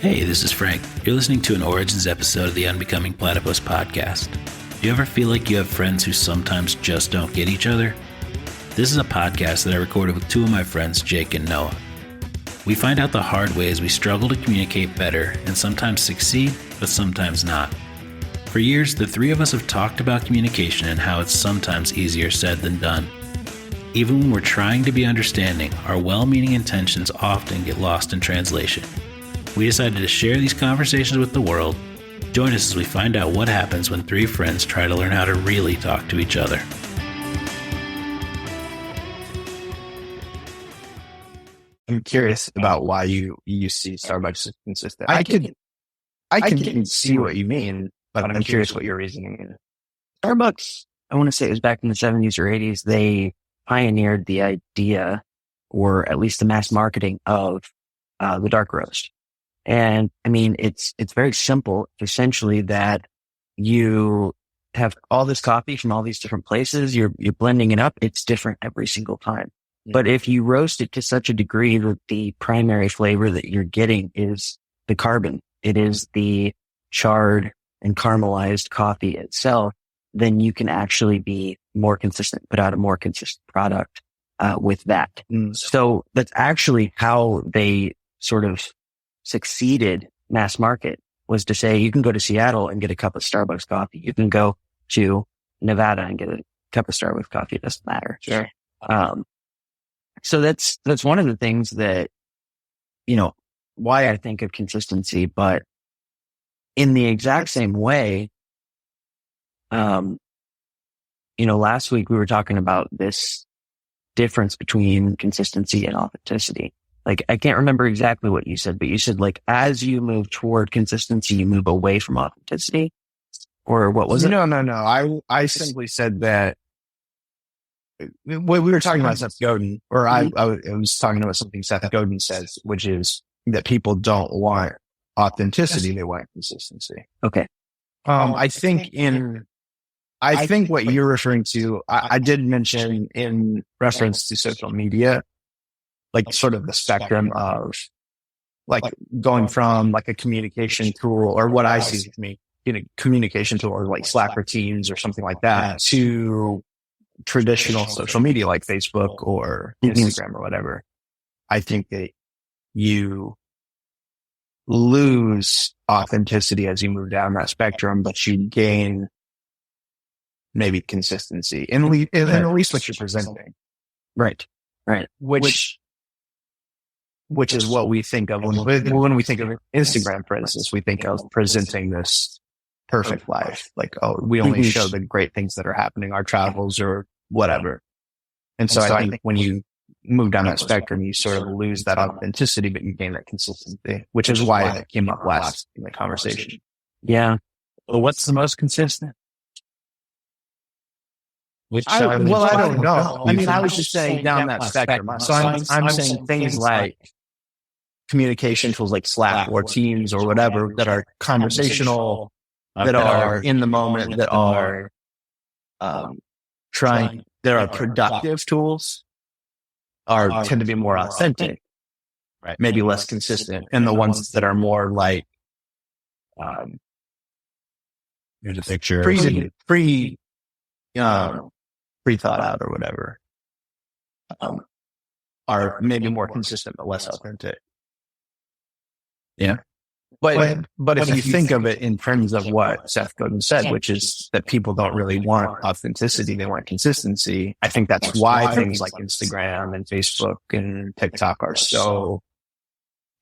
Hey, this is Frank. You're listening to an Origins episode of the Unbecoming Platypus podcast. Do you ever feel like you have friends who sometimes just don't get each other? This is a podcast that I recorded with two of my friends, Jake and Noah. We find out the hard ways we struggle to communicate better and sometimes succeed, but sometimes not. For years, the three of us have talked about communication and how it's sometimes easier said than done. Even when we're trying to be understanding, our well-meaning intentions often get lost in translation. We decided to share these conversations with the world. Join us as we find out what happens when three friends try to learn how to really talk to each other. I'm curious about why you see Starbucks as consistent. I can see what you mean, but I'm curious what your reasoning is. Starbucks, I want to say it was back in the 70s or 80s, they pioneered the idea, or at least the mass marketing of the dark roast. And I mean, it's very simple. Essentially that you have all this coffee from all these different places. You're blending it up. It's different every single time. But if you roast it to such a degree that the primary flavor that you're getting is the carbon, it is the charred and caramelized coffee itself, then you can actually be more consistent, put out a more consistent product with that. So that's actually how they sort of succeeded mass market, was to say you can go to Seattle and get a cup of Starbucks coffee. You can go to Nevada and get a cup of Starbucks coffee. It doesn't matter. Sure. So that's one of the things that, why I think of consistency, but in the exact same way, last week we were talking about this difference between consistency and authenticity. Like, I can't remember exactly what you said, but you said, like, as you move toward consistency, you move away from authenticity, or what was it? No. I simply said that we were talking about Seth Godin, or I was talking about something Seth Godin says, which is that people don't want authenticity. They want consistency. Okay. I think what you're referring to, I did mention in reference to social media, like sort of the spectrum of like going from like a communication tool, or what I see with me, communication tool, or like Slack or Teams or something like that, to traditional social media like Facebook or Instagram or whatever. I think that you lose authenticity as you move down that spectrum, but you gain maybe consistency in at least what you're presenting. Right. Which is what we think of when we think of Instagram, for instance. We think of presenting this perfect life. Like, we only show the great things that are happening, our travels or whatever. And so I think when you move down that spectrum, you sort of lose that authenticity, but you gain that consistency, which is why that came up last in the conversation. Yeah. Well, what's the most consistent? I don't know. I mean, I was just saying down that spectrum. So I'm saying things like communication tools like Slack or Teams or whatever that are conversational, that are in the moment, that are that are productive tools, tend to be more authentic, right? Maybe less consistent. And the ones that are more like here's a picture, pre-thought out or whatever, are maybe more consistent but less authentic. Yeah. But if you think of it in terms of what Seth Godin said, which is that people don't really want authenticity, they want consistency. I think that's why things like Instagram and Facebook and TikTok are so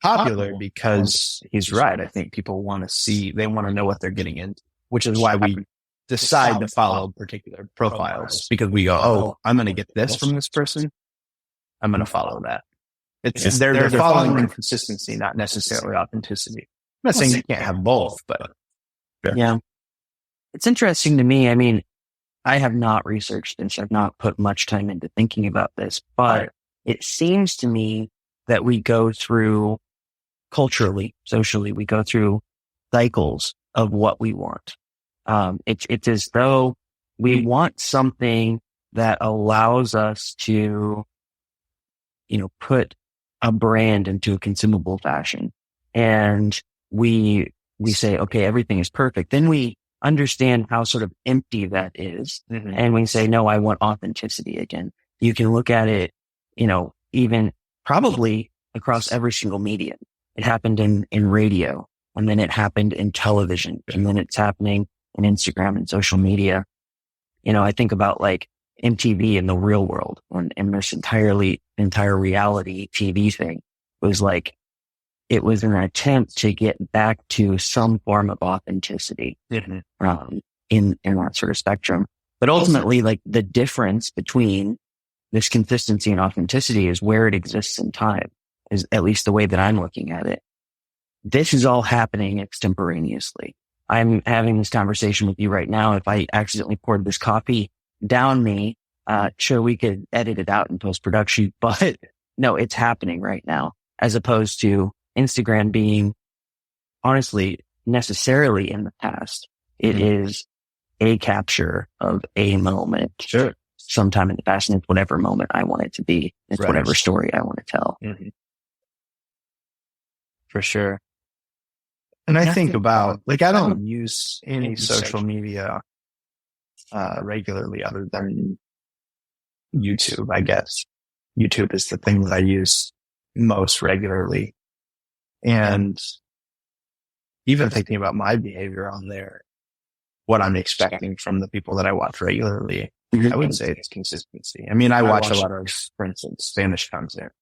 popular, because he's right. I think people want to know what they're getting into, which is why we decide to follow particular profiles, because we go, I'm going to get this from this person, I'm going to follow that. They're following consistency, not necessarily authenticity. I'm not saying you can't have both, but yeah. It's interesting to me. I mean, I have not researched this. I've not put much time into thinking about this, but it seems to me that we go through culturally, socially, we go through cycles of what we want. It's as though we want something that allows us to, put a brand into a consumable fashion. And we say, okay, everything is perfect. Then we understand how sort of empty that is. Mhm. And we say, no, I want authenticity again. You can look at it, even probably across every single medium. It happened in radio, and then it happened in television, and then it's happening in Instagram and social media. I think about like MTV in the real world and this entire reality TV thing was like, it was an attempt to get back to some form of authenticity, in that sort of spectrum. But ultimately, like the difference between this consistency and authenticity is where it exists in time, is at least the way that I'm looking at it. This is all happening extemporaneously. I'm having this conversation with you right now. If I accidentally poured this coffee down me, sure, we could edit it out in post-production, but no, it's happening right now, as opposed to Instagram being honestly necessarily in the past. It is a capture of a moment. Sure. Sometime in the past, and it's whatever moment I want it to be. It's Right. whatever story I want to tell. For sure. And I think about, like, I don't use any social media regularly other than YouTube, I guess. YouTube is the thing that I use most regularly. And even thinking about my behavior on there, what I'm expecting from the people that I watch regularly, I would say it's consistency. I mean, I watch a lot of, for instance, Spanish content.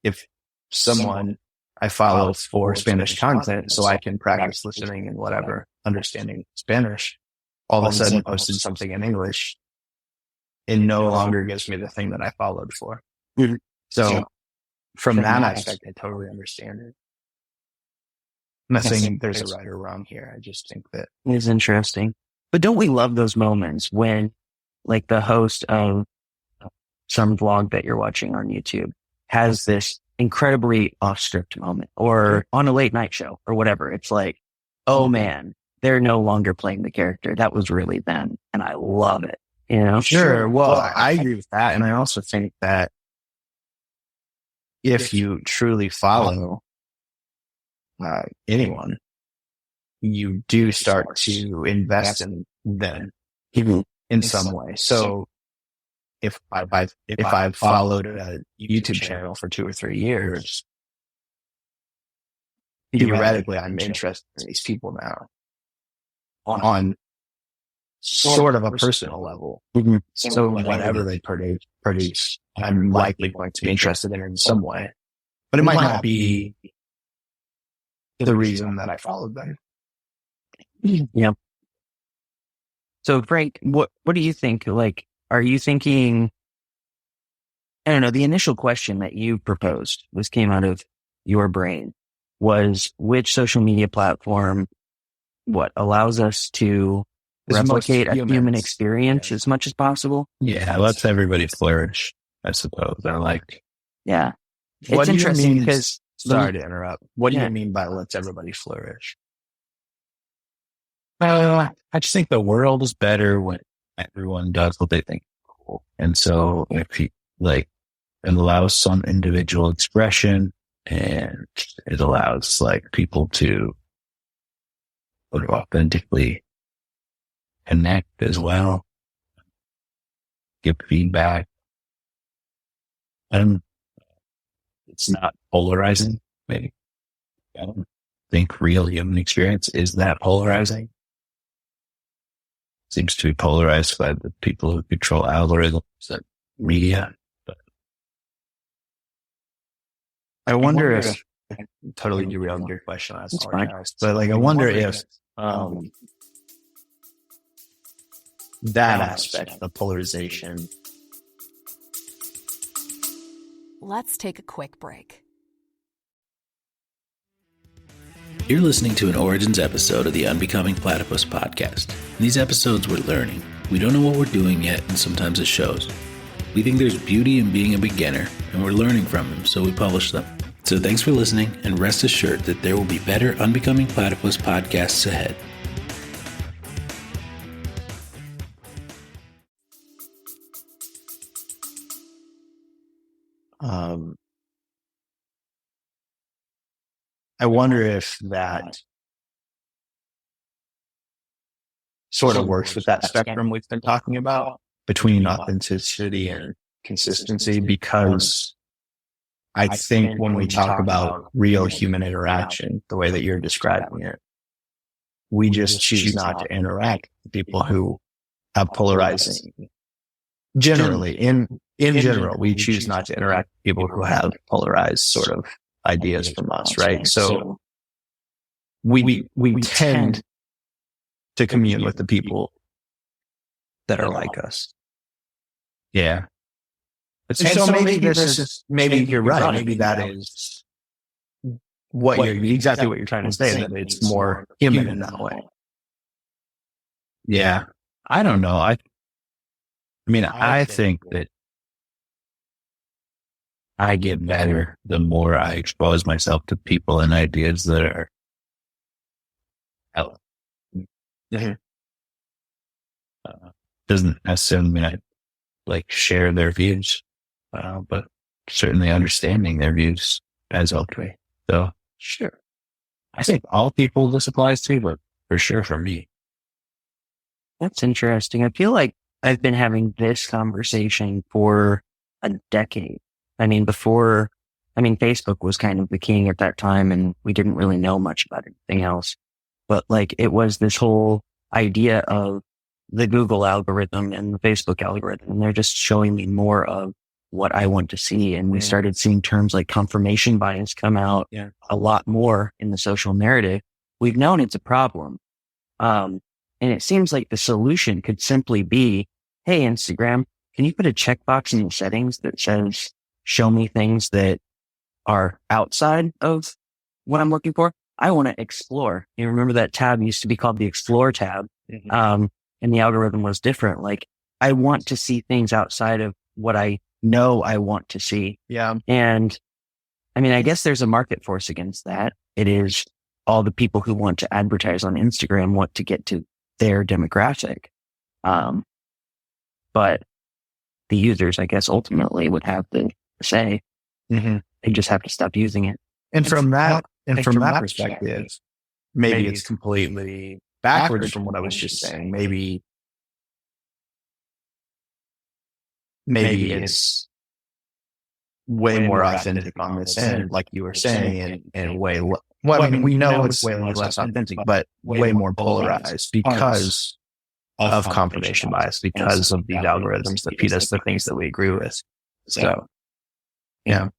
If someone I follow for Spanish content, so I can practice listening and whatever, understanding Spanish, all of a sudden posted something in English, it no longer gives me the thing that I followed for. So from that aspect, I totally understand it. I'm not saying there's a right or wrong here. I just think that It is interesting. But don't we love those moments when, like, the host of some vlog that you're watching on YouTube has this incredibly off-script moment, or on a late night show or whatever? It's like, oh man, they're no longer playing the character. That was really them. And I love it. Sure. Well, I agree with that. And I also think that if you truly follow anyone, you do start to invest in them in some way. So if I've followed a YouTube channel for 2 or 3 years, theoretically I'm interested in these people now on sort of a personal level. So whatever they produce, I'm likely going to be interested in some way, but it might not be the reason that I followed them. Yeah. So Frank, what do you think? Like, are you thinking, I don't know, the initial question that you proposed came out of your brain was, which social media platform, allows us to replicate a human experience as much as possible? Yeah, lets everybody flourish, I suppose. Yeah. What It's do you interesting mean- because, Sorry to interrupt. What do Yeah. you mean by lets everybody flourish? I just think the world is better when everyone does what they think is cool. And so if you it allows some individual expression, and it allows people to sort of authentically connect as well, give feedback. It's not polarizing, maybe. I don't think real human experience is that polarizing. Seems to be polarized by the people who control algorithms and media. But I wonder if I totally derailed your question last podcast, but I wonder if that aspect, the polarization. Let's take a quick break. You're listening to an Origins episode of the Unbecoming Platypus podcast. In these episodes, we're learning. We don't know what we're doing yet, and sometimes it shows. We think there's beauty in being a beginner, and we're learning from them, so we publish them. So thanks for listening, and rest assured that there will be better Unbecoming Platypus podcasts ahead. I wonder if that sort of works with that spectrum we've been talking about between authenticity and consistency, because I think when we talk about real human interaction, the way that you're describing it, we just choose not to interact with people who have polarizing. Generally, in general, we choose not to interact with people who have polarized sort of ideas from us, right? So we tend to commune with the people that are like us. Yeah. And so maybe maybe you're right. Maybe that is exactly what you're trying to say, that it's more human in that way. Yeah. I don't know. I mean, I think that I get better the more I expose myself to people and ideas that are out. Doesn't necessarily mean I like share their views, but certainly understanding their views has helped me. So Sure. I think all people this applies to, but for sure for me. That's interesting. I feel like I've been having this conversation for a decade. I mean, Facebook was kind of the king at that time, and we didn't really know much about anything else. But like, it was this whole idea of the Google algorithm and the Facebook algorithm, and they're just showing me more of what I want to see. And we started seeing terms like confirmation bias come out a lot more in the social narrative. We've known it's a problem. And it seems like the solution could simply be, hey, Instagram, can you put a checkbox in the settings that says, show me things that are outside of what I'm looking for? I want to explore. You remember that tab used to be called the Explore tab. And the algorithm was different. Like, I want to see things outside of what I know I want to see. Yeah. And I mean, I guess there's a market force against that. It is all the people who want to advertise on Instagram want to get to their demographic. But the users, I guess, ultimately would have the say. They just have to stop using it. And from that perspective, maybe it's completely backwards from what I was just saying. Maybe it's way more authentic on this end, like you were saying, and way we know it's way less authentic, but way more polarized because of confirmation bias, because of these algorithms that feed us the things that we agree with. So, yeah.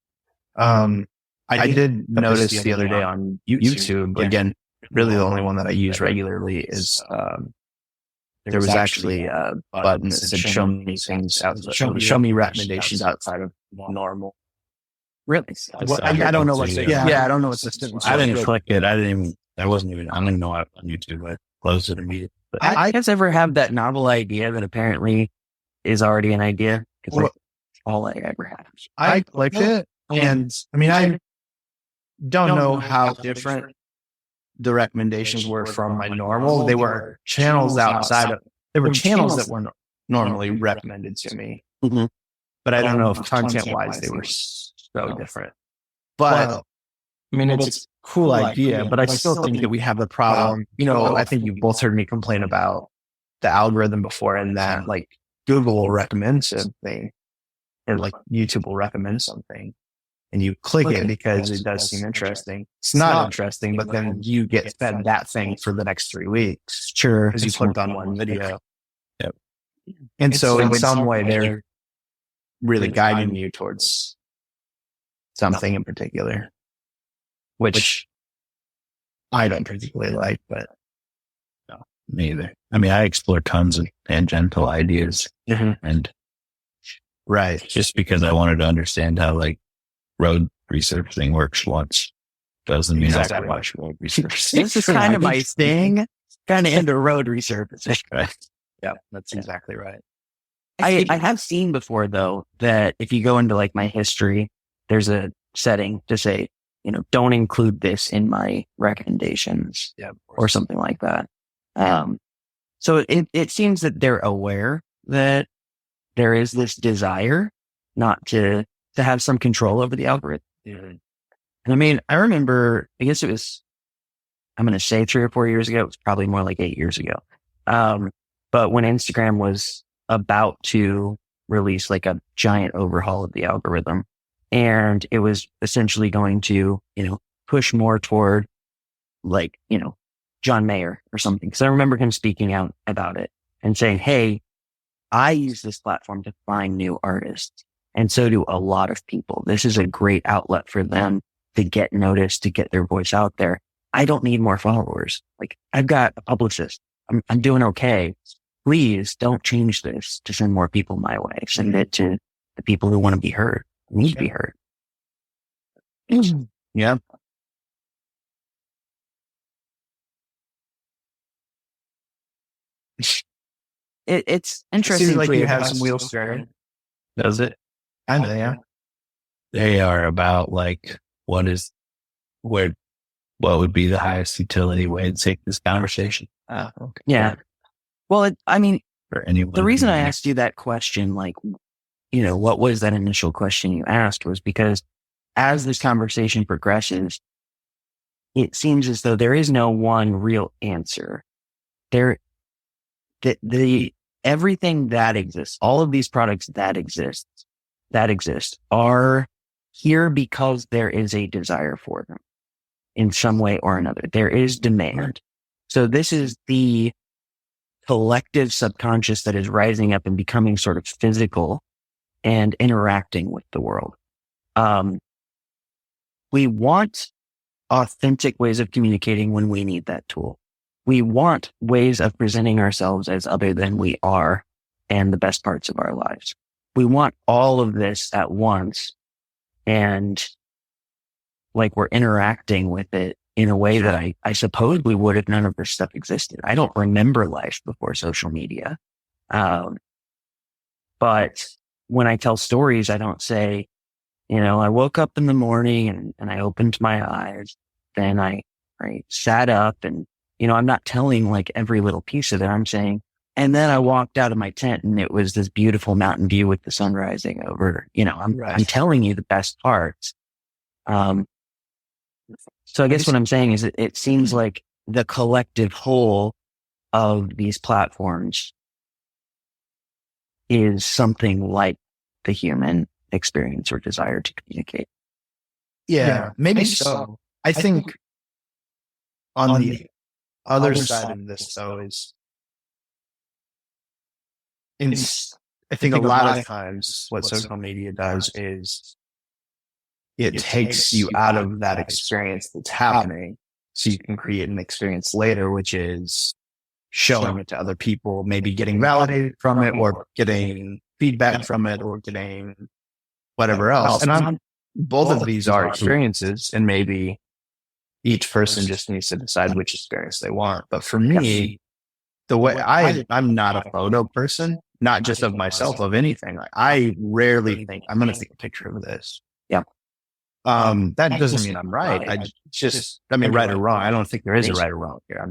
I did notice the other day on YouTube, again, really the only one that I use regularly is, there was actually a button that said, show me things outside, show me recommendations outside of normal. Really? I don't know what's I don't know what's the I didn't click it. I don't even know I on YouTube. I closed it immediately. But I guys ever have that novel idea that apparently is already an idea? Because like, all I ever have. I clicked it, and I mean, I don't know how different the recommendations were from my normal. They were channels outside of, there were channels that weren't normally recommended to me. But I don't know if content wise they were so different. But I mean, it's a cool idea, but I still think that we have a problem. You know, I think you've both heard me complain about the algorithm before, and that like Google will recommend something, or like YouTube will recommend something, and you click it because it does seem interesting. It's not interesting, but then you get fed that thing for the next 3 weeks. Sure. Because you clicked on one video. Yep. And so in some way, they're really guiding you towards something in particular, which I don't particularly like, but no, me either. I mean, I explore tons of tangential ideas and right. Just because I wanted to understand how like road researching works once doesn't mean I watch road research. This is kind of my thing, kind of into road resurfacing. Right. Yeah, that's exactly right. I have seen before though, that if you go into like my history, there's a setting to say, you know, don't include this in my recommendations or something like that. So it seems that they're aware that there is this desire not to have some control over the algorithm. And I mean, I remember, I guess it was, I'm going to say 3 or 4 years ago. It was probably more like 8 years ago. But when Instagram was about to release like a giant overhaul of the algorithm, and it was essentially going to, push more toward like, John Mayer or something. Cause I remember him speaking out about it and saying, hey, I use this platform to find new artists. And so do a lot of people. This is a great outlet for them to get noticed, to get their voice out there. I don't need more followers. Like, I've got a publicist. I'm doing okay. Please don't change this to send more people my way. Send it to the people who want to be heard, need to be heard. Yeah. It's interesting. Seems like you have some wheels turning. Does it? I know, yeah. They are about like, what would be the highest utility way to take this conversation? Okay. Yeah. Well, For anyone. the reason I asked you that question, like, what was that initial question you asked, was because as this conversation progresses, it seems as though there is no one real answer. Everything that exists, all of these products that exist are here because there is a desire for them in some way or another. There is demand. So this is the collective subconscious that is rising up and becoming sort of physical and interacting with the world. We want authentic ways of communicating when we need that tool. We want ways of presenting ourselves as other than we are and the best parts of our lives. We want all of this at once, and like we're interacting with it in a way that I suppose we would if none of this stuff existed. I don't remember life before social media. But when I tell stories, I don't say, I woke up in the morning and I opened my eyes, then I sat up and, I'm not telling like every little piece of it. I'm saying, and then I walked out of my tent and it was this beautiful mountain view with the sun rising over, I'm telling you the best parts. So I guess what I'm saying is it seems like the collective whole of these platforms is something like the human experience or desire to communicate. Yeah, maybe so. I think on the other side of this, though, I think a lot of times what social media does is it takes you out of that experience that's happening so you can create an experience later, which is showing it to other people, maybe getting validated from it or getting feedback from it or getting whatever else. And both of these are experiences, and maybe each person just needs to decide which experience they want. But for me, the way I'm not a photo person, not just of myself, of anything. Like, I rarely think I'm going to take a picture of this. Yeah. That doesn't mean I'm right. Right or wrong. I don't think there is a right or wrong here.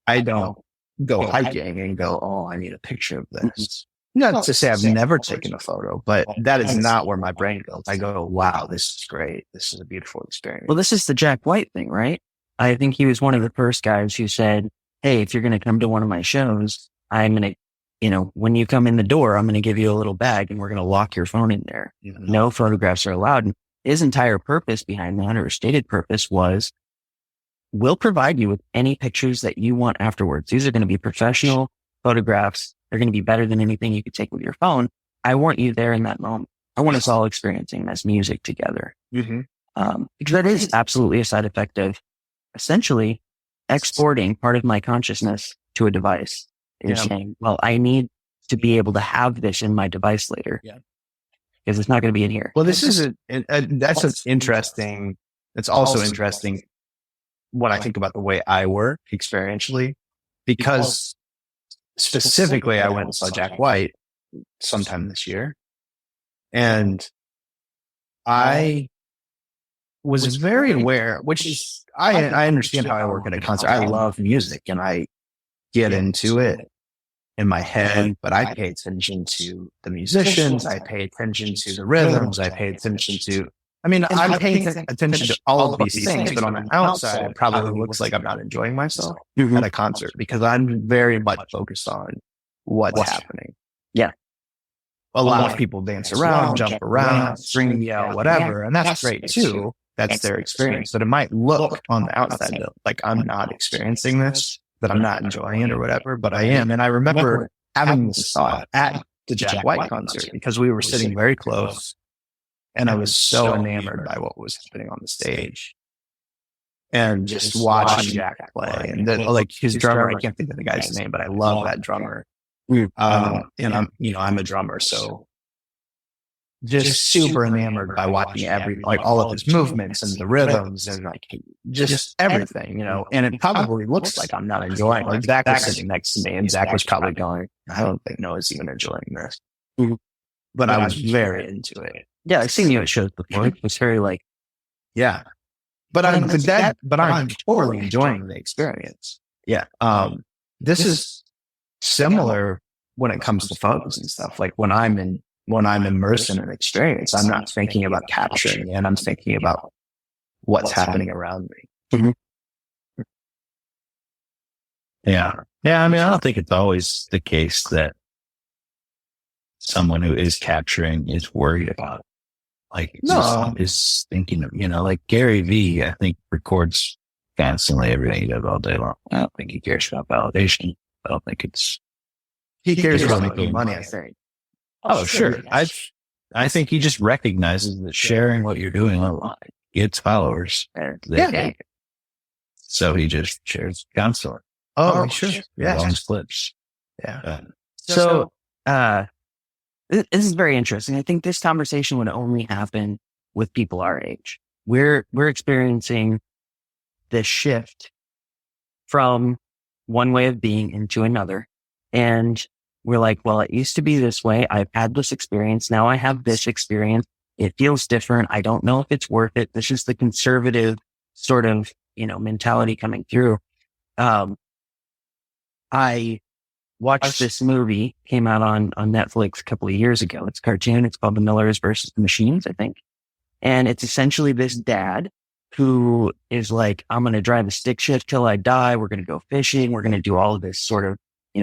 I don't go hiking and go, oh, I need a picture of this. Not to say I've never taken a photo, but that is not where my brain goes. I go, wow, this is great. This is a beautiful experience. Well, this is the Jack White thing, right? I think he was one of the first guys who said, hey, if you're going to come to one of my shows, I'm going to, when you come in the door, I'm going to give you a little bag and we're going to lock your phone in there. Mm-hmm. No photographs are allowed. And his entire purpose behind that, or stated purpose, was we'll provide you with any pictures that you want afterwards. These are going to be professional photographs. They're going to be better than anything you could take with your phone. I want you there in that moment. I want us all experiencing this music together. Mm-hmm. Because that is absolutely a side effect of essentially exporting part of my consciousness to a device. Is saying, well, I need to be able to have this in my device later. Yeah. Because it's not going to be in here. Well, this is that's interesting. It's also interesting when I think about the way I work experientially, because specifically I went and saw Jack White sometime this year, and I was very aware, which is, I understand how I work at a concert. I love music and I get into it in my head, but I pay attention to the musicians. I pay attention to the rhythms. I pay attention to I mean, I'm paying attention to all of these things, but on the outside, it probably looks like I'm not enjoying myself at a concert because I'm very much focused on what's happening. Yeah. A lot of people dance around, jump around, scream, yell, whatever. And that's great too. That's their experience. But it might look on the outside like I'm not experiencing this, that I'm not enjoying it or whatever, but I am. And I remember having this thought at the Jack White concert because we were sitting very close. And I was so enamored by what was happening on the stage and just watching Jack play and like his drummer. I can't think of the guy's name, but I love that drummer. And I'm a drummer. So just super enamored by watching all of his movements and the rhythms and like just everything, and it probably looks like I'm not enjoying it. Like Zach was sitting next to me and Zach was probably going, I don't think Noah's even enjoying this. But I was very into it. Yeah, I've seen you at shows before. It was very like, yeah, but I'm totally enjoying the experience. Yeah. This is similar when it comes to photos and stuff. Like when I'm immersed in an experience, I'm not thinking about capturing it. I'm thinking about what's happening around me. Mm-hmm. Yeah. Yeah. I mean, I don't think it's always the case that someone who is capturing is worried about is thinking of, like Gary Vee, I think records constantly everything he does all day long. I don't think he cares about validation. I don't think he cares about making money, I think. Oh, sure. I think he just recognizes that sharing what you're doing online gets followers. So he just shares constantly. Oh, sure. Yeah. Long clips. Yeah. This is very interesting. I think this conversation would only happen with people our age. We're experiencing this shift from one way of being into another. And we're like, well, it used to be this way. I've had this experience. Now I have this experience. It feels different. I don't know if it's worth it. This is the conservative sort of, mentality coming through. I watched this movie, came out on Netflix a couple of years ago. It's a cartoon. It's called The Millers versus the Machines, I think. And it's essentially this dad who is like, I'm going to drive a stick shift till I die. We're going to go fishing. We're going to do all of this sort of,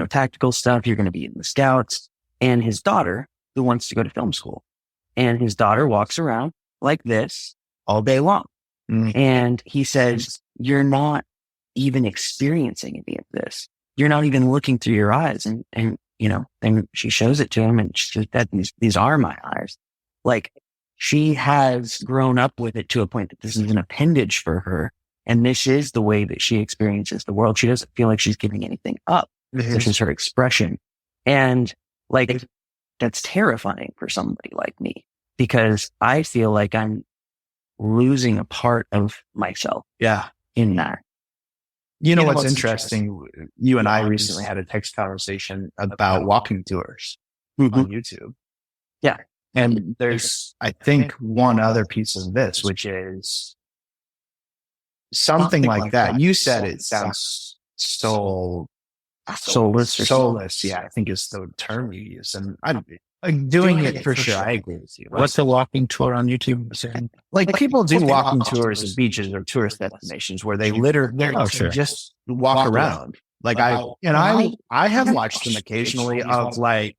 tactical stuff. You're going to be in the scouts. And his daughter, who wants to go to film school. And his daughter walks around like this all day long. And he says, you're not even experiencing any of this. You're not even looking through your eyes. And she shows it to him and she says, Dad, these are my eyes. Like she has grown up with it to a point that this is an appendage for her. And this is the way that she experiences the world. She doesn't feel like she's giving anything up. This is her expression. And like, that's terrifying for somebody like me because I feel like I'm losing a part of myself. Yeah. In that. You know what's interesting? You and I recently had a text conversation about walking tours on YouTube. Yeah. And there's, I think, one other piece of this, which is something like that. You said it sounds soulless. Yeah, I think is the term you use. And I'm doing it for sure. I agree with you. What's a walking tour on YouTube? Like people do walking tours of beaches or tourist destinations where they just walk around. Like I have watched them occasionally of I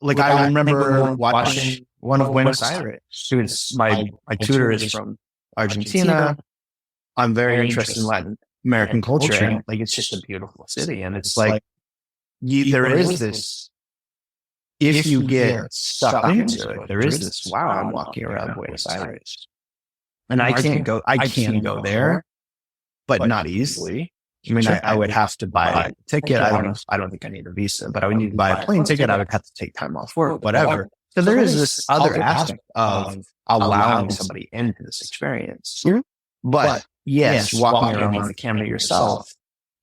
remember watching one of Buenos Aires. My tutor is from Argentina. I'm very interested in Latin American culture. And like it's just a beautiful city. And it's like there is this. If you get stuck into it, there is this, wow, I'm walking around Buenos Aires. And I can go there, but not easily. I mean, I would have to buy a ticket. I don't think I need a visa, but I would need to buy a plane ticket. I would have to take time off work, whatever. So there is this other aspect of allowing somebody into this experience. But yes, walking around on the camera yourself,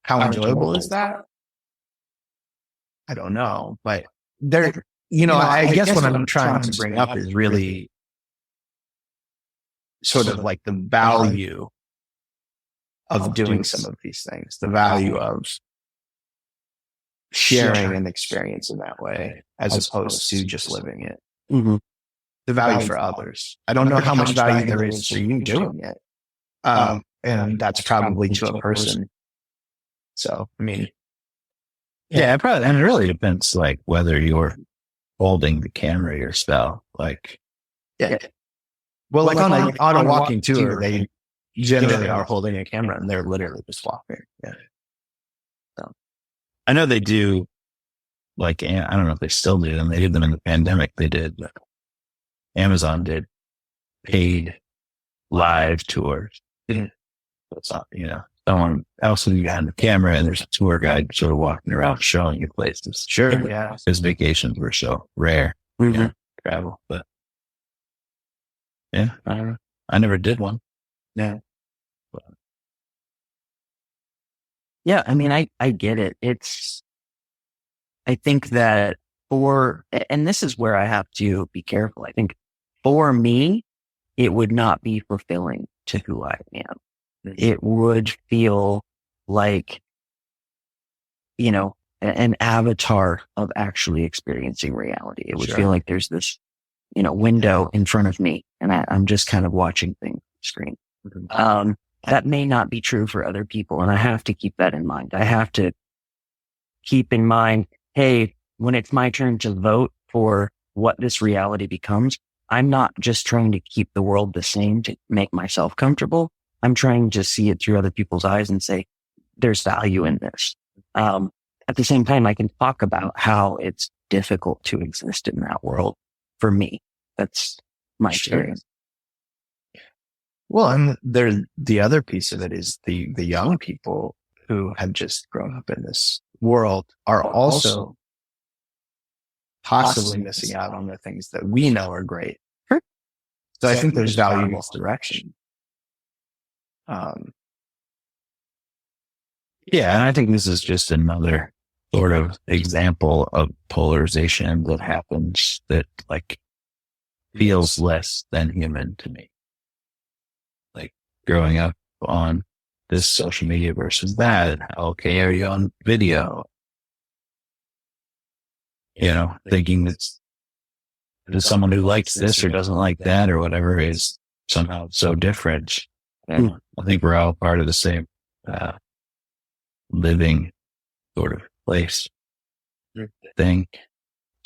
how enjoyable is that? I don't know, but I guess what I'm trying to bring up is really sort of like the value of doing some of these things, the value of sharing an experience in that way, as opposed to just living it. the value for others. I don't know how much value there is for you doing it. And that's probably to a person. So, I mean, yeah, probably, and it really depends, like whether you're holding the camera yourself. Like, yeah. Well, like on a walking tour, they generally are holding a camera and they're literally just walking. Yeah. So, I know they do. Like, I don't know if they still do them. They did them in the pandemic. They did. Amazon did paid live tours. Mm-hmm. It's not, someone else who got the camera and there's a tour guide sort of walking around showing you places. Sure. Yeah. Because vacations were so rare. Travel. But yeah, I don't know. I never did one. Yeah. But, yeah. I mean, I get it. I think that and this is where I have to be careful. I think for me, it would not be fulfilling to who I am. It would feel like, an avatar of actually experiencing reality. It would feel like there's this, window in front of me and I'm just kind of watching things on the screen. That may not be true for other people. And I have to keep that in mind. I have to keep in mind, hey, when it's my turn to vote for what this reality becomes, I'm not just trying to keep the world the same to make myself comfortable. I'm trying to see it through other people's eyes and say, there's value in this. At the same time, I can talk about how it's difficult to exist in that world for me. That's my experience. Well, and the other piece of it is the young people who have just grown up in this world are also possibly missing out on the things that we know are great. So I think there's value in both directions. Yeah, and I think this is just another sort of example of polarization that happens that like feels less than human to me. Like growing up on this social media versus that, how okay are you on video? Thinking that someone who likes this or doesn't like that or whatever is somehow so different. And I think we're all part of the same living sort of place thing.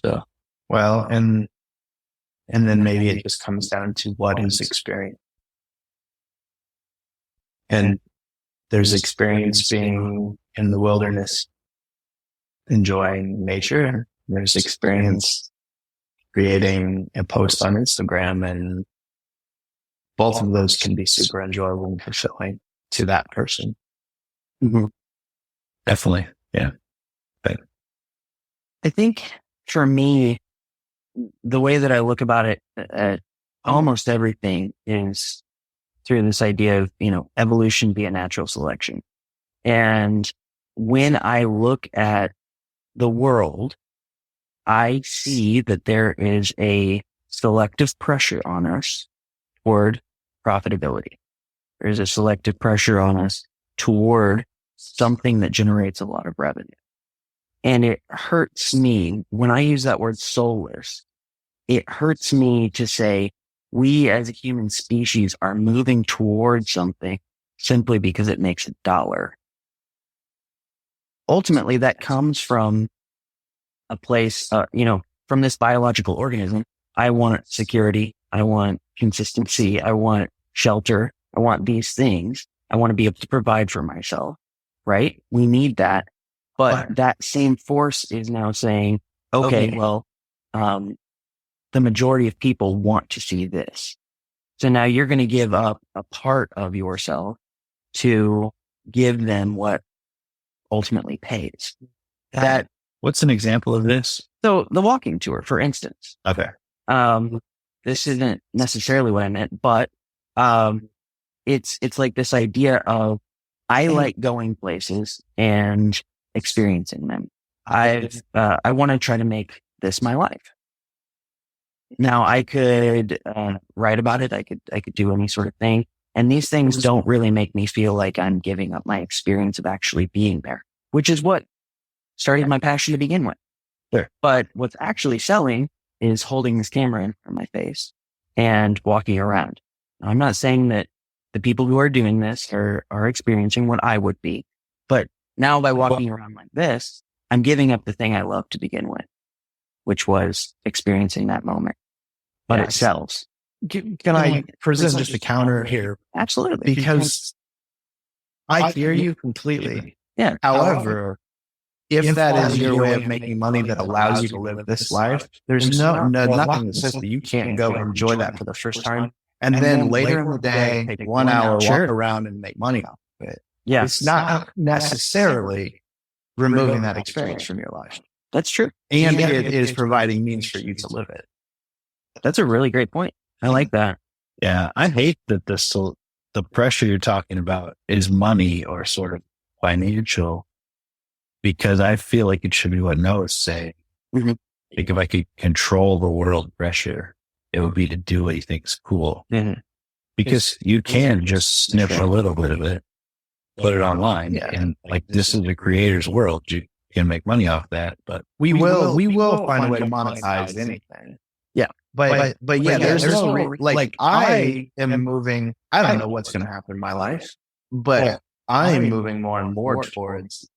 So, well, and then maybe it just comes down to what is experience. And there's experience being in the wilderness, enjoying nature. And there's experience creating a post on Instagram, and both of those can be super enjoyable and fulfilling to that person. Mm-hmm. Definitely. Yeah. But I think for me, the way that I look about it at almost everything is through this idea of, evolution via natural selection. And when I look at the world, I see that there is a selective pressure on us toward profitability. There's a selective pressure on us toward something that generates a lot of revenue. And it hurts me when I use that word soulless. It hurts me to say we as a human species are moving towards something simply because it makes a dollar. Ultimately, that comes from a place, from this biological organism. I want security. I want consistency. I want shelter. I want these things. I want to be able to provide for myself, right? We need that. But that same force is now saying, okay, well, the majority of people want to see this. So now you're going to give up a part of yourself to give them what ultimately pays. What's an example of this? So the walking tour, for instance. Okay. This isn't necessarily what I meant, but it's like this idea of I like going places and experiencing them. I want to try to make this my life. Now I could write about it. I could do any sort of thing. And these things don't really make me feel like I'm giving up my experience of actually being there, which is what started my passion to begin with. Sure. But what's actually selling is holding this camera in front of my face and walking around. Now, I'm not saying that the people who are doing this are experiencing what I would be, but now by walking around like this, I'm giving up the thing I love to begin with, which was experiencing that moment. But it sells. Can I present just a counter here? Absolutely. Because I hear you completely. Yeah. However, if that is your way of making money that allows you to live this life, there's nothing that says that you can't go enjoy that for the first time. And then later in the day, take 1 hour, walk around and make money off of it. Yeah. It's not necessarily removing that experience from your life. That's true. And it is providing means for you to live it. That's a really great point. I like that. Yeah. I hate that the pressure you're talking about is money or sort of financial, because I feel like it should be what Noah's saying. Mm-hmm. Like if I could control the world pressure, it would be to do what you think is cool. Mm-hmm. Because you can just sniff a little bit of it, put it online, and like this is the creator's world. You can make money off that, but we will find a way to monetize anything. Yeah. But yeah, there's no, like I am moving, I don't know what's going to happen in my life, but I am moving more and more towards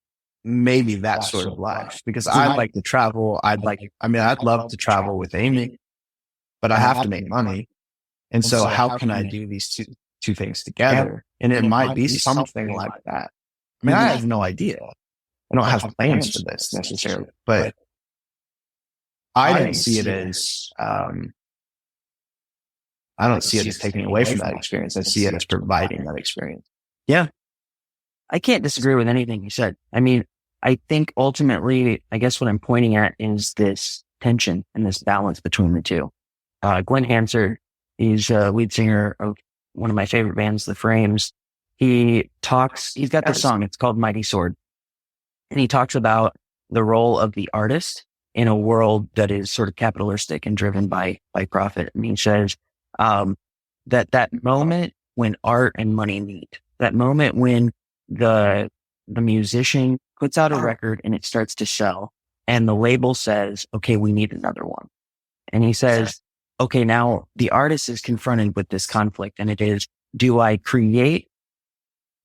maybe that sort of life, because I'd like to travel. I'd love to travel with Amy, but I have to make money. And so how can I do these two things together? And it might be something like that. I mean, I have no idea. I don't have plans for this necessarily, but I don't see it as, I don't see it as taking away from that experience. I see it as providing that experience. Yeah. I can't disagree with anything you said. I mean, I think ultimately, I guess what I'm pointing at is this tension and this balance between the two. Glenn Hansard, he's a lead singer of one of my favorite bands, The Frames. He's got this song, it's called Mighty Sword. And he talks about the role of the artist in a world that is sort of capitalistic and driven by profit. And he says, that moment when art and money meet, that moment when the musician puts out a record and it starts to sell and the label says, okay, we need another one. And he says, okay, now the artist is confronted with this conflict, and it is, do I create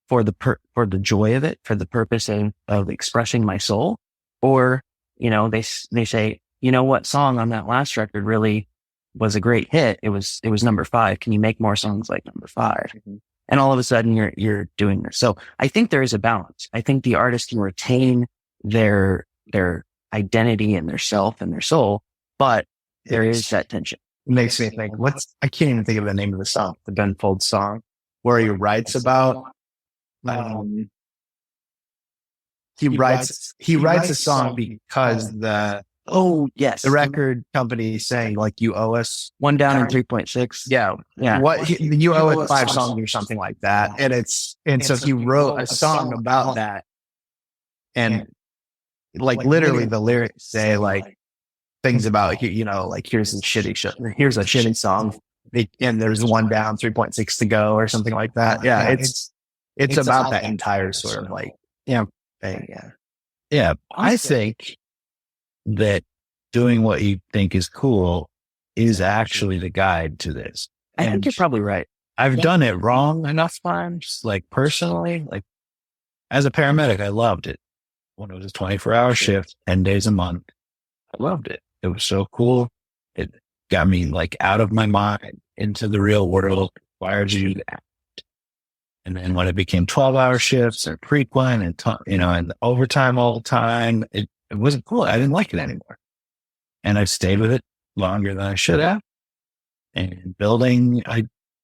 for the joy of it, for the purpose of expressing my soul? Or, they say, you know what song on that last record really was a great hit? It was number 5. Can you make more songs like number 5? Mm-hmm. And all of a sudden you're doing this. So I think there is a balance. I think the artist can retain their identity and their self and their soul, but there is that tension. It makes me think, I can't even think of the name of the song, the Ben Folds song, where he writes about, he writes a song because the record company is saying, like, you owe us one down in 3.6. Yeah. You owe us 5 songs or something like that. And so he wrote a song about that. And like literally the lyrics say like things about, like here's a shitty song. And there's 1 down, 3.6 to go or something like that. Yeah. It's about that entire sort of like, thing. Yeah. Yeah. I think that doing what you think is cool is actually the guide to this. I think you're probably right. I've done it wrong enough times, like personally, like as a paramedic, I loved it. When it was a 24-hour shift, 10 days a month, I loved it. It was so cool. It got me like out of my mind into the real world, required you to act. And then when it became 12-hour shifts and frequent and overtime all the time, it wasn't cool. I didn't like it anymore. And I've stayed with it longer than I should have. And building a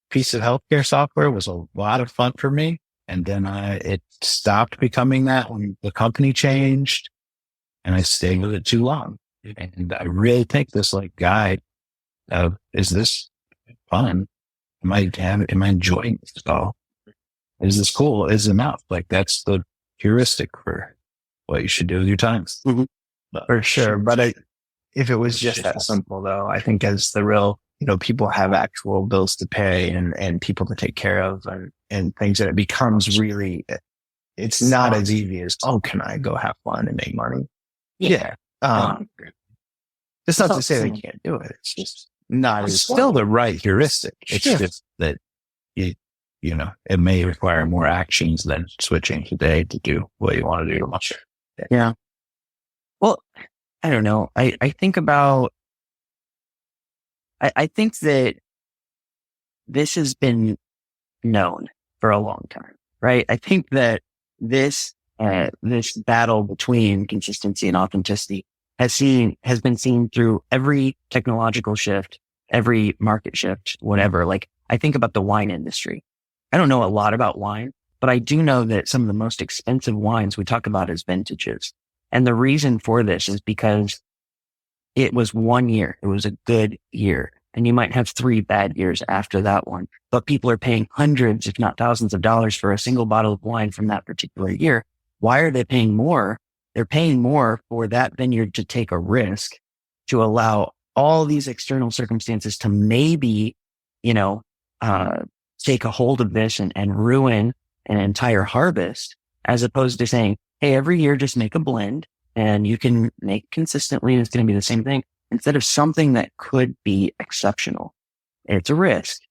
piece of healthcare software was a lot of fun for me. And then it stopped becoming that when the company changed, and I stayed with it too long. And I really think this like guide of, is this fun? Am I enjoying this at all? Is this cool? Is it enough? Like that's the heuristic for what you should do with your time. Mm-hmm. For sure. But if it was just that simple though, I think as the real, people have actual bills to pay and people to take care of and things, that it becomes really, it's not as easy as, can I go have fun and make money? Yeah. It's not to say they can't do it. It's just not It's as still the right heuristic. It's just that it may require more actions than switching today to do what you want to do tomorrow. Yeah. Well, I don't know. I think about, I think that this has been known for a long time, right? I think that this battle between consistency and authenticity has been seen through every technological shift, every market shift, whatever. Like, I think about the wine industry. I don't know a lot about wine, but I do know that some of the most expensive wines we talk about as vintages. And the reason for this is because it was 1 year. It was a good year. And you might have 3 bad years after that one, but people are paying hundreds, if not thousands of dollars for a single bottle of wine from that particular year. Why are they paying more? They're paying more for that vineyard to take a risk, to allow all these external circumstances to maybe, take a hold of this and ruin an entire harvest, as opposed to saying, hey, every year just make a blend and you can make consistently and it's going to be the same thing, instead of something that could be exceptional. It's a risk,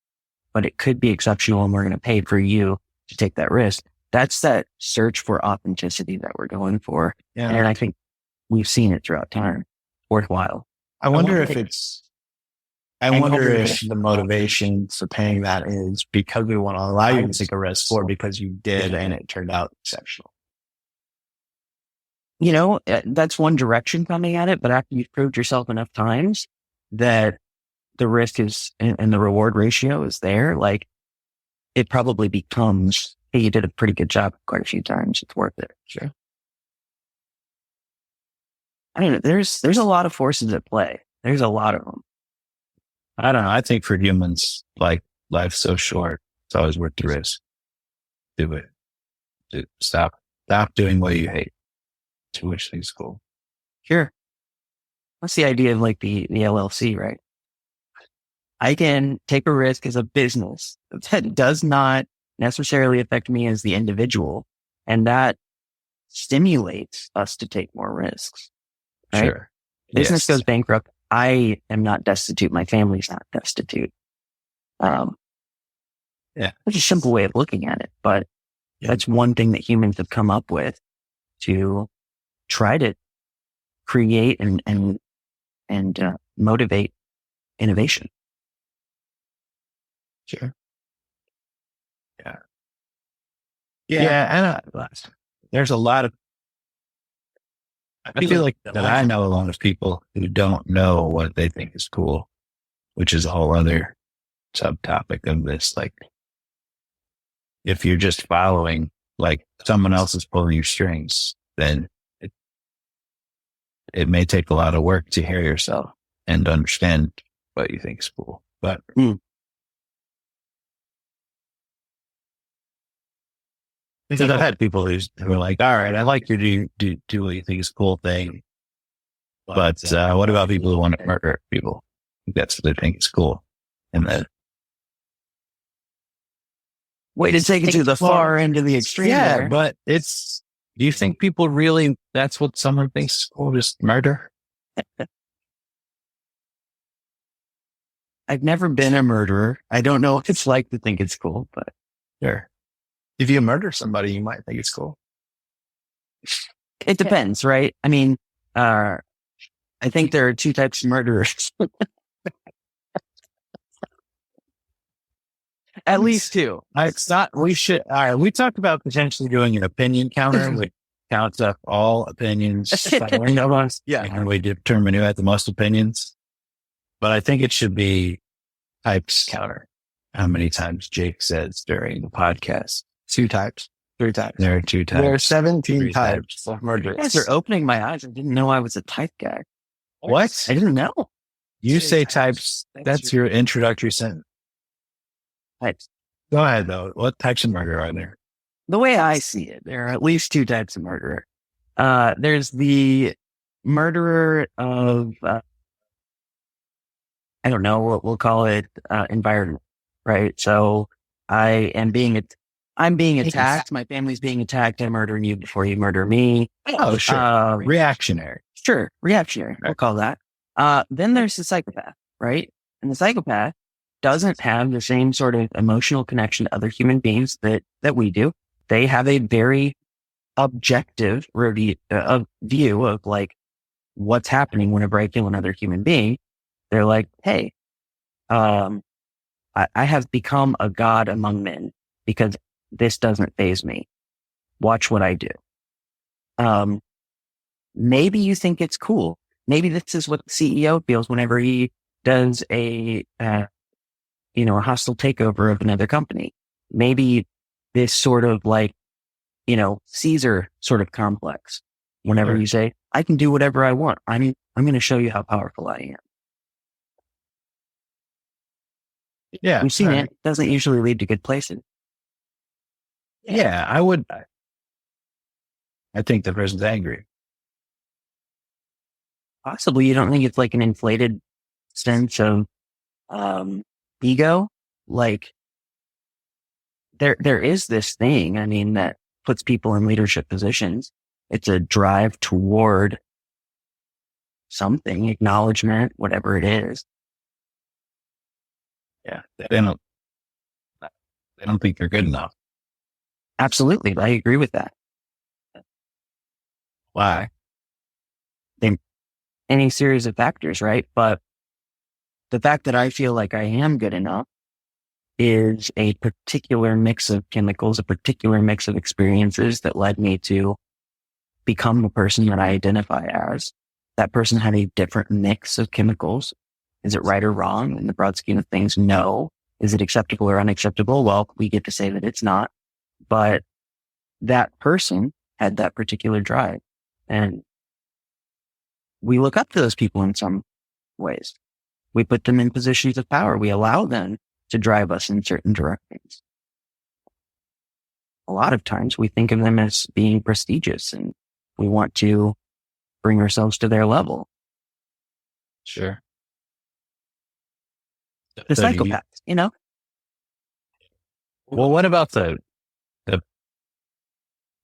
but it could be exceptional and we're going to pay for you to take that risk. That's that search for authenticity that we're going for. Yeah. And I think we've seen it throughout time. Worthwhile. I wonder if the motivation for paying that is because we want to allow you to take a risk, or because you did and it turned out exceptional. That's one direction coming at it, but after you've proved yourself enough times that the risk is and the reward ratio is there, like, it probably becomes, hey, you did a pretty good job quite a few times. It's worth it. Sure. I don't know. There's a lot of forces at play. There's a lot of them. I don't know. I think for humans, like, life's so short. It's always worth the risk. Do it. Stop doing what you hate. To which things cool. Sure. What's the idea of like the LLC, right? I can take a risk as a business that does not necessarily affect me as the individual. And that stimulates us to take more risks. Right? Sure. Business goes bankrupt. I am not destitute. My family's not destitute. It's a simple way of looking at it, but that's one thing that humans have come up with to try to create and motivate innovation. Sure. Yeah. And there's a lot of, I feel like that I know a lot of people who don't know what they think is cool, which is a whole other subtopic of this. Like, if you're just following, like, someone else is pulling your strings, then it may take a lot of work to hear yourself and understand what you think is cool. But because I've had people who are like, all right, I like you to do what you think is a cool thing. But what about people who want to murder people? That's what they think is cool. And then, way to take it to the far end of the extreme. yeah, there. but do you think people really, that's what someone thinks is cool, just murder? I've never been a murderer. I don't know what it's like to think it's cool, but Sure. If you murder somebody, you might think it's cool. it depends, right? I mean, I think there are 2 types of murderers. At least 2. It's not, we talked about potentially doing an opinion counter, which counts up all opinions. Yeah. And we determine who had the most opinions. But I think it should be types counter. How many times Jake says during the podcast. 2 types, 3 types. There are 2 types. There are 17 3 types of murder. You guys are opening my eyes. I didn't know I was a type guy. What? I didn't know. You say types. That's your introductory sentence. Types. Go ahead, though. What types of murder are there? The way I see it, there are at least 2 types of murderer. There's the murderer of, I don't know what we'll call it, environment, right? So I'm being attacked. My family's being attacked. I'm murdering you before you murder me. Oh, sure. Reactionary. Sure. Reactionary. We'll call that. Then there's the psychopath, right? And the psychopath doesn't have the same sort of emotional connection to other human beings that we do. They have a very objective view of like what's happening whenever I kill another human being. They're like, hey, I have become a god among men because this doesn't faze me. Watch what I do. Maybe you think it's cool. Maybe this is what the CEO feels whenever he does a hostile takeover of another company. Maybe this sort of like, Caesar sort of complex. Whenever you say, I can do whatever I want. I'm going to show you how powerful I am. Yeah. We've seen it. Doesn't usually lead to good places. Yeah, I think the person's angry. Possibly you don't think it's like an inflated sense of ego? Like there is this thing, I mean, that puts people in leadership positions. It's a drive toward something, acknowledgement, whatever it is. Yeah. They don't think they're good enough. Absolutely. I agree with that. Why? Any series of factors, right? But the fact that I feel like I am good enough is a particular mix of chemicals, a particular mix of experiences that led me to become the person that I identify as. That person had a different mix of chemicals. Is it right or wrong? In the broad scheme of things, no. Is it acceptable or unacceptable? Well, we get to say that it's not. But that person had that particular drive. And we look up to those people in some ways. We put them in positions of power. We allow them to drive us in certain directions. A lot of times we think of them as being prestigious and we want to bring ourselves to their level. Sure. The psychopaths, Well, what about the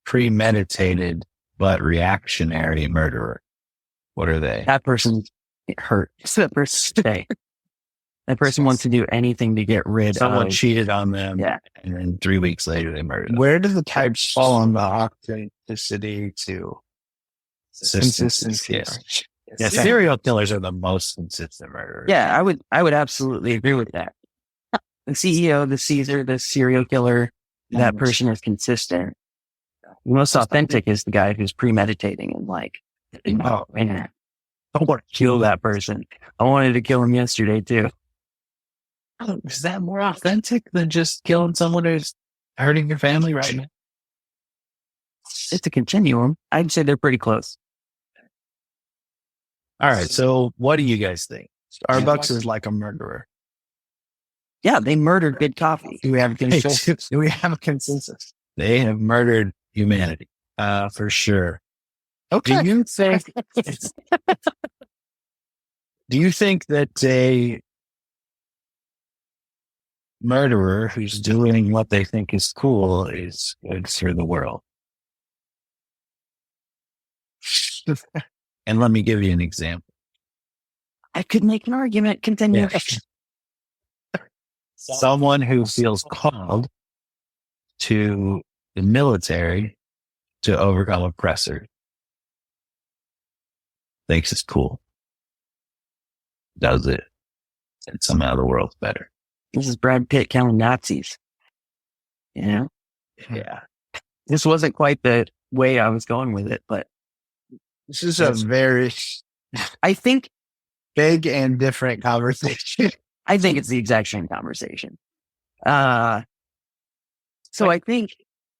premeditated but reactionary murderer? What are they? That person hurt. That person wants to do anything to get rid Someone of. cheated on them. Yeah. And then 3 weeks later they murdered them. Where do the types fall on the authenticity to consistency? Yes. Yeah, serial killers are the most consistent murderers. Yeah, I would absolutely agree with that. The CEO, the Caesar, the serial killer, that person is consistent. The most authentic is the guy who's premeditating and like, oh man, I want to kill that person. I wanted to kill him yesterday too. Oh, is that more authentic than just killing someone who's hurting your family right now? It's a continuum. I'd say they're pretty close. All right. So what do you guys think? Starbucks is like a murderer. Yeah, they murdered Good Coffee. Do we have a consensus? Do we have a consensus? They have murdered humanity, for sure. Okay. Do you think that a murderer who's doing what they think is cool is good for the world? And let me give you an example. I could make an argument. Continue. Yeah. Someone who feels called to the military to overcome oppressors thinks it's cool, does it, and somehow the world's better. This is Brad Pitt killing Nazis. Yeah. This wasn't quite the way I was going with it, but This is a very I think big and different conversation. I think it's the exact same conversation. So I think,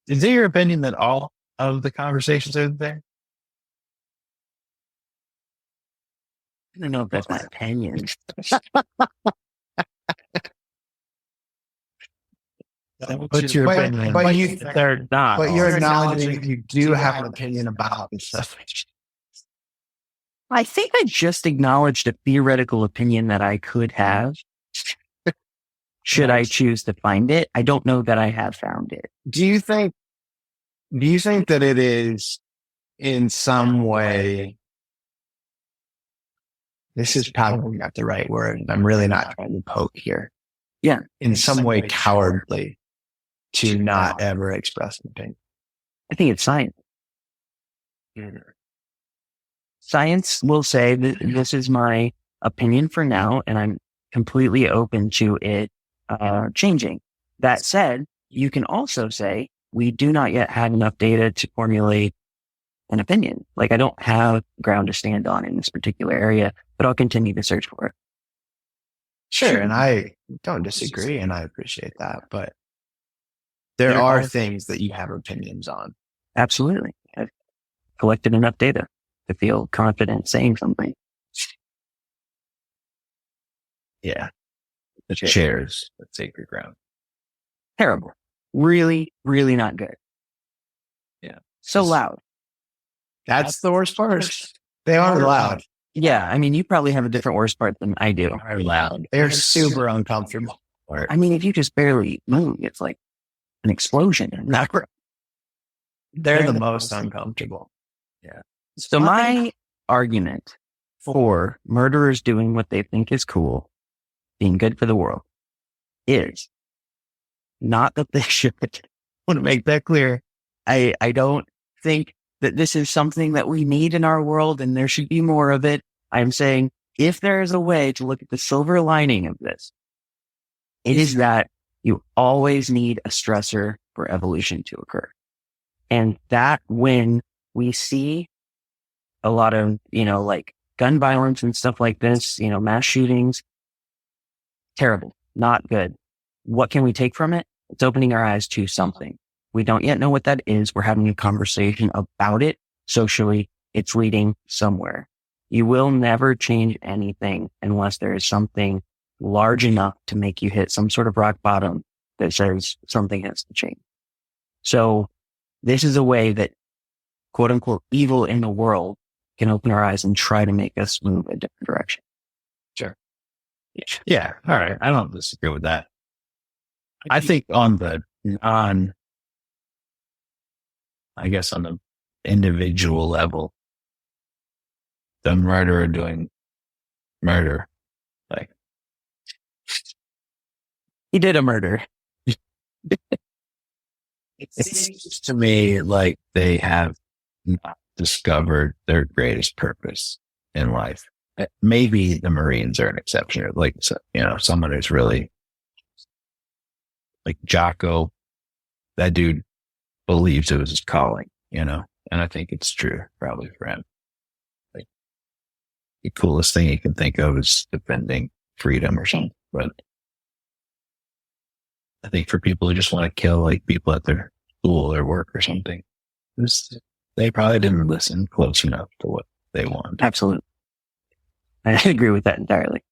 Is it your opinion that all of the conversations are there? I don't know if that's my opinion. What's your opinion? But you, They're not. but you're acknowledging you do have an opinion about this stuff. I think I just acknowledged a theoretical opinion that I could have. Should I choose to find it? I don't know that I have found it. Do you think that it is in some way this is probably not the right word. I'm really not trying to poke here. Yeah. In some way cowardly to not ever express an opinion. I think it's science. Science will say that this is my opinion for now, and I'm completely open to it changing. That said, you can also say we do not yet have enough data to formulate an opinion. Like I don't have ground to stand on in this particular area, but I'll continue to search for it. Sure. And I don't disagree and I appreciate that, but there are things that you have opinions on. Absolutely. I've collected enough data to feel confident saying something. Yeah. The chairs at Sacred Ground. Terrible. Really, really not good. Yeah. So loud. That's the worst part. They are loud. Yeah. I mean, you probably have a different worst part than I do. They're loud. They're super uncomfortable. I mean, if you just barely move, it's like an explosion. They're the most uncomfortable. Yeah. So my argument for murderers doing what they think is cool, being good for the world, is not that they should. I want to make that clear. I don't think that this is something that we need in our world and there should be more of it. I'm saying if there is a way to look at the silver lining of this, it is that you always need a stressor for evolution to occur. And that when we see a lot of, like gun violence and stuff like this, mass shootings, terrible, not good. What can we take from it? It's opening our eyes to something. We don't yet know what that is. We're having a conversation about it socially. It's leading somewhere. You will never change anything unless there is something large enough to make you hit some sort of rock bottom that says something has to change. So this is a way that quote unquote evil in the world can open our eyes and try to make us move a different direction. Sure. Yeah. All right. I don't disagree with that. I think on the individual level, the murderer doing murder, like he did a murder. It seems to me like they have not discovered their greatest purpose in life. Maybe the Marines are an exception. Like, someone who's really like Jocko, that dude believes it was his calling, and I think it's true probably for him. Like the coolest thing he can think of is defending freedom or something. But I think for people who just want to kill like people at their school or work or something, they probably didn't listen close enough to what they want. Absolutely. I agree with that entirely.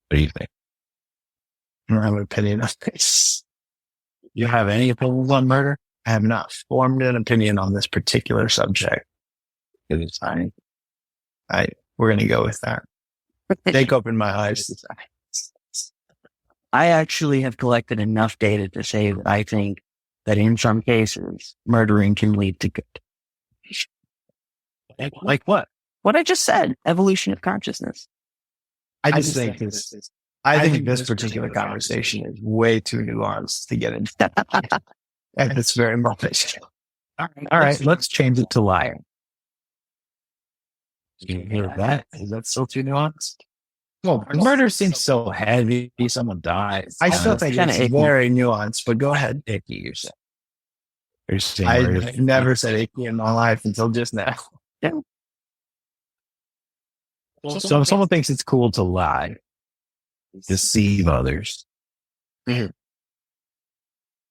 What do you think? I don't have an opinion on this. You have any opinions on murder? I have not formed an opinion on this particular subject. Because it's fine. We're going to go with that. Take open my eyes to science. I actually have collected enough data to say that I think that in some cases, murdering can lead to good. Like what? What I just said, evolution of consciousness. I think this particular conversation is way too nuanced to get into. And it's very much. All right. Let's change it to liar. You hear that? Is that still too nuanced? Well, murder seems so heavy. Someone dies. I still think it's very nuanced, but go ahead. Icky, you're saying. I never said icky in my life until just now. Yeah. So if someone thinks it's cool to lie, deceive others,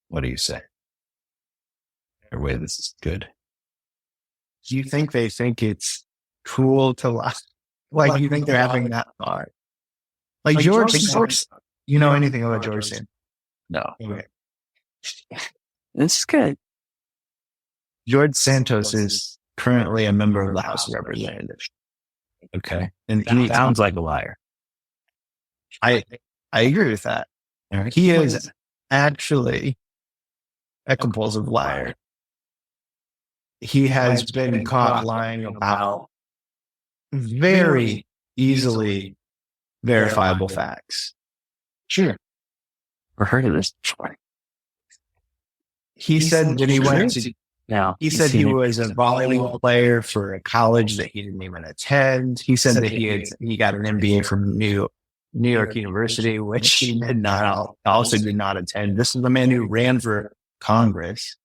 what do you say? Or way this is good. Do you think they think it's cool to lie? Like, you think they're having that thought? Like George, you know anything about George Santos? No. Okay. This is good. George Santos is currently a member of the House of Representatives. Okay. And He sounds like a liar. I agree with that. All right. He is actually a compulsive liar. he has been caught lying about very easily verifiable facts. Sure. Or heard of this before. He said that he went to, No. he said he was a volleyball player for a college that he didn't even attend. He said that he got an MBA from New York University, which he also did not attend. This is the man who ran for Congress.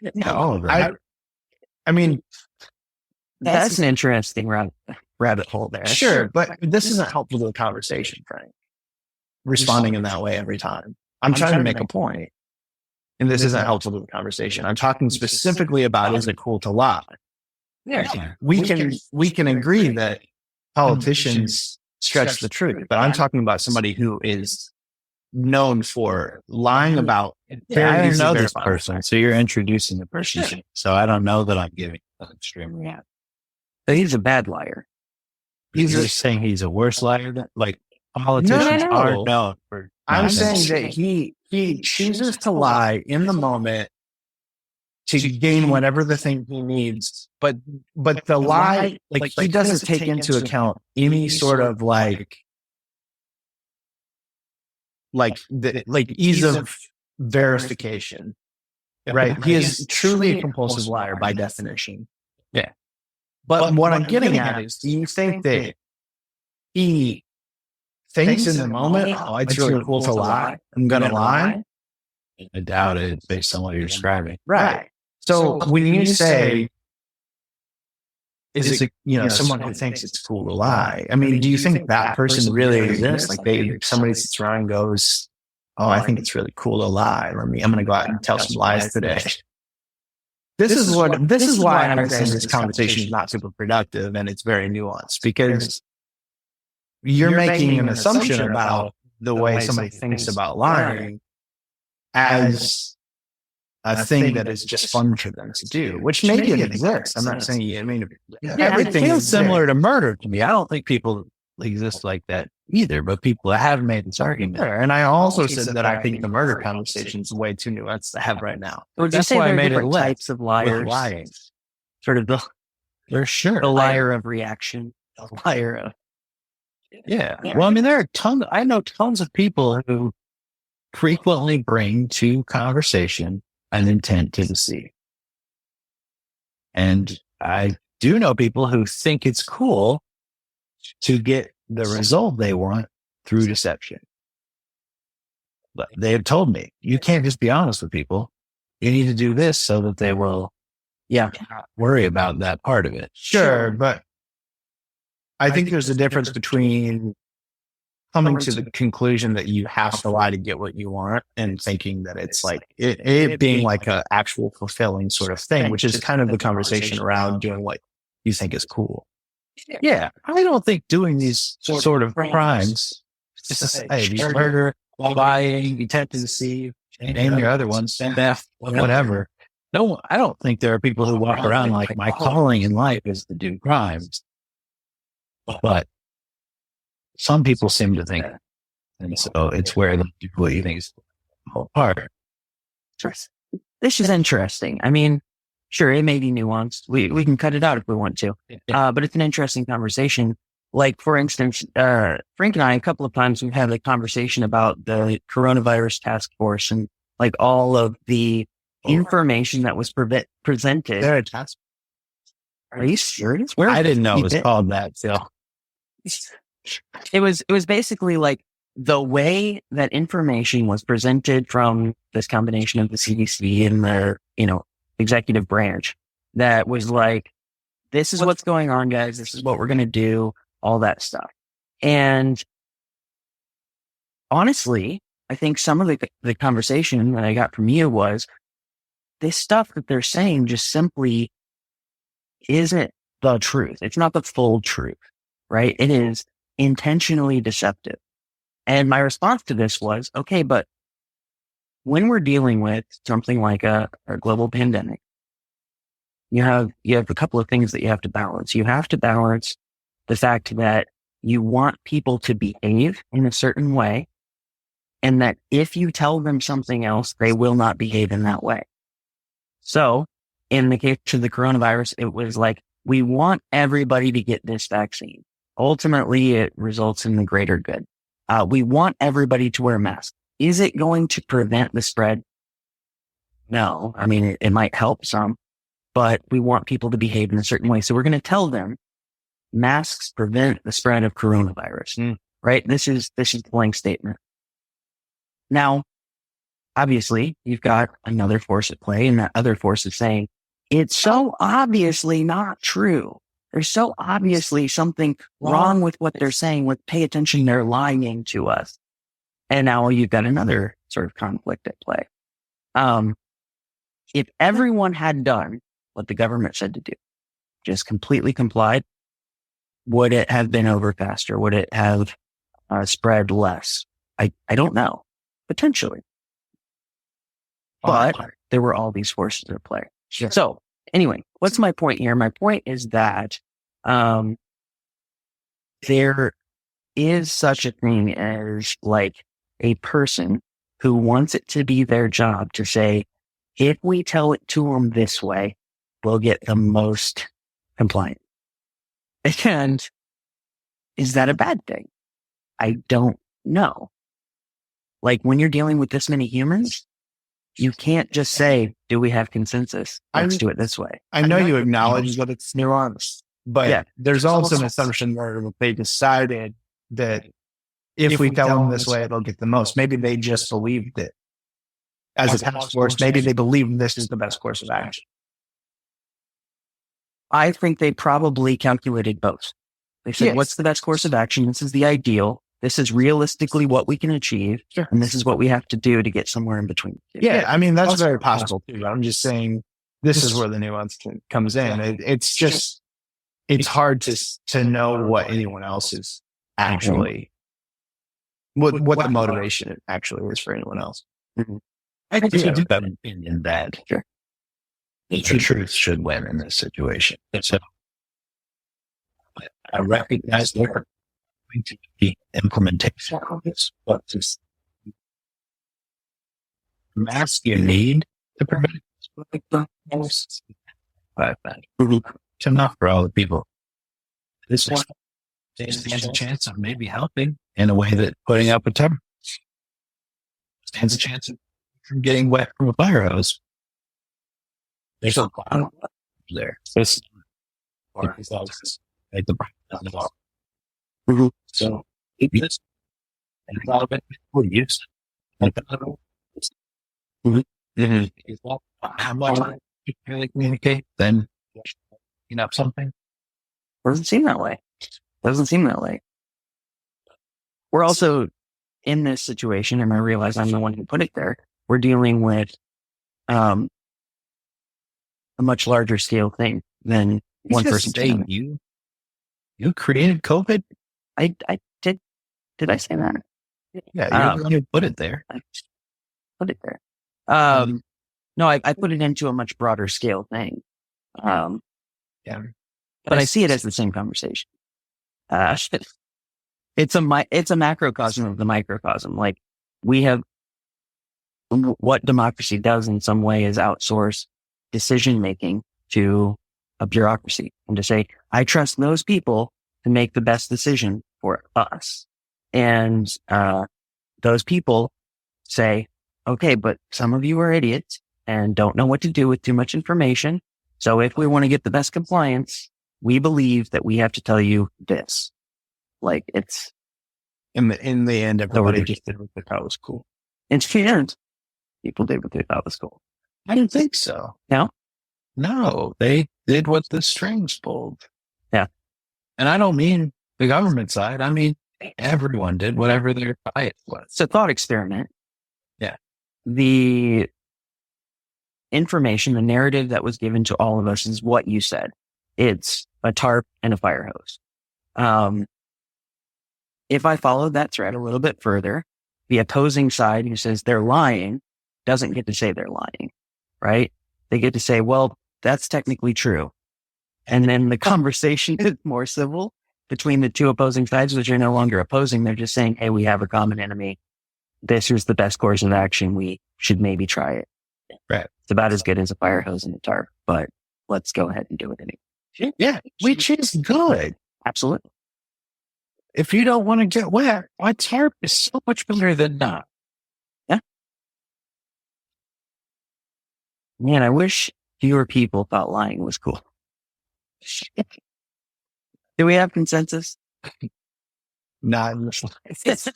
Yeah, all of that. I mean, That's an interesting rabbit hole there. sure, but this isn't helpful to the conversation, Frank. Responding in that way every time. I'm trying to make a point, and this isn't helpful to the conversation. I'm talking specifically about, is it cool to lie? Yeah. We can agree that politicians stretch the truth, but I'm talking about somebody who is known for lying about. I very don't easily know this verifiable person, facts. so you're introducing the person. to me. So I don't know that I'm giving an extreme reaction. So he's a bad liar. You're saying he's a worse liar than, like, politicians No. are known for. I'm nonsense. saying that he chooses to lie in the moment to gain whatever the thing he needs, but the lie, like he doesn't take into account any sort of like ease of verification, right? He is truly a compulsive liar by definition. Yeah. But what I'm getting at is, do you think that he thinks in the moment, oh, it's really cool to lie, I'm going to lie? I doubt it based on what you're describing. Right. So when you say, is it, someone who thinks it's cool to lie? I mean, do you think that person really exists? Like somebody sits around and goes, oh, I think it's really cool to lie. I'm going to go out and tell some lies today. This is why I'm saying this conversation is not super productive, and it's very nuanced, because you're making an assumption about the way somebody thinks about lying as a thing that is just fun for them to do, which maybe it exists. I'm not saying, everything It feels is similar to murder to me. I don't think people exist like that either, but people have made this argument. there. And I also said that I think the murder conversation is way too nuanced to have right now. Would you That's say why I there are made it different less types of with liars? lying. Sort of the For sure. liar of reaction, the liar of. Yeah. Well, I mean, I know tons of people who frequently bring to conversation an intent to deceive. And I do know people who think it's cool to get the result they want through deception. But they have told me, you can't just be honest with people. You need to do this so that they will not worry about that part of it. Sure, but I think there's a difference between coming to the conclusion that you have to lie to get what you want and thinking that it's like it being like an actual fulfilling sort of thing, which is kind of the conversation around doing what you think is cool. Yeah. I don't think doing these sort of crimes, just murder, lying, intent to deceive, name your other ones, theft, whatever. No, I don't think there are people who walk around like my calling in life is to do crimes. But some people seem to think that. And so it's where the what you think is the whole part. This is interesting. I mean, sure, it may be nuanced. We can cut it out if we want to. But it's an interesting conversation. Like, for instance, Frank and I, a couple of times we've had a conversation about the coronavirus task force and like all of the information that was presented. They're a task. Are you serious? I didn't know it was called that. So it was basically like the way that information was presented from this combination of the CDC and their, executive branch that was like, this is what's going on, guys. This is what we're going to do, all that stuff. And honestly, I think some of the conversation that I got from you was this stuff that they're saying just simply isn't the truth. It's not the full truth, right? It is intentionally deceptive. And my response to this was, okay, but when we're dealing with something like a global pandemic, you have a couple of things that you have to balance. You have to balance the fact that you want people to behave in a certain way, and that if you tell them something else, they will not behave in that way. So In the case of the coronavirus, it was like, we want everybody to get this vaccine. Ultimately, it results in the greater good. We want everybody to wear a mask. Is it going to prevent the spread? No. I mean, it might help some, but we want people to behave in a certain way. So we're going to tell them masks prevent the spread of coronavirus, right? This is the blank statement. Now, obviously, you've got another force at play, and that other force is saying, it's so obviously not true. There's so obviously something wrong with what they're saying. Pay attention, they're lying to us. And now you've got another sort of conflict at play. If everyone had done what the government said to do, just completely complied, would it have been over faster? Would it have spread less? I don't know. Potentially. But there were all these forces at play. Sure. So anyway, what's my point here? My point is that there is such a thing as like a person who wants it to be their job to say, if we tell it to them this way, we'll get the most compliant. And is that a bad thing? I don't know. Like when you're dealing with this many humans, you can't just say, do we have consensus? Let's do it this way. I know you acknowledge that it's nuanced, but there's also an assumption where they decided that if we tell them this way, it'll get the most. Maybe they just believed it as a task force. Maybe they believe this is the best course of action. I think they probably calculated both. They said, what's the best course of action? This is the ideal. This is realistically what we can achieve. Sure. And this is what we have to do to get somewhere in between. Yeah. I mean, that's very possible too. I'm just saying this is where the nuance comes in. It's just, it's hard to know what anyone else is actually, what the motivation actually is for anyone else. Mm-hmm. I think you do have an opinion that the truth should win in this situation. So I recognize there are going to be implementation of this, but this mask you need to prevent it is enough for all the people. This stands a chance of maybe helping in a way that putting up a temper stands a chance of getting wet from a fire hose. There's a lot of there. This or like the so it is and a lot of it people use how much you really communicate, then you know something. Doesn't seem that way. We're also in this situation, and I realize I'm the one who put it there. We're dealing with a much larger scale thing than one person. You created COVID? I did. Did I say that? Yeah, you're the one who put it there. I put it there. No, I put it into a much broader scale thing. But I see it as the same conversation. It's a macrocosm of the microcosm. Like we have, what democracy does in some way is outsource decision making to a bureaucracy and to say, I trust those people to make the best decision for us. And, those people say, okay, but some of you are idiots and don't know what to do with too much information. So if we want to get the best compliance, we believe that we have to tell you this. Like it's in the end, everybody just did what they thought was cool. In the end, people did what they thought was cool. I don't think so. No, they did what the strings pulled. Yeah. And I don't mean the government side. I mean, everyone did whatever their diet was. It's a thought experiment. Yeah. The information, the narrative that was given to all of us is what you said. It's a tarp and a fire hose. If I followed that thread a little bit further, the opposing side who says they're lying doesn't get to say they're lying, right? They get to say, well, that's technically true. And then the conversation is more civil between the two opposing sides, which are no longer opposing. They're just saying, hey, we have a common enemy. This is the best course of action. We should maybe try it. Right. It's about as good as a fire hose in a tarp, but let's go ahead and do it anyway. Yeah. Which is good. Absolutely. If you don't want to get wet, a tarp is so much better than not. Yeah. Man, I wish fewer people thought lying was cool. Do we have consensus? Not in the slightest.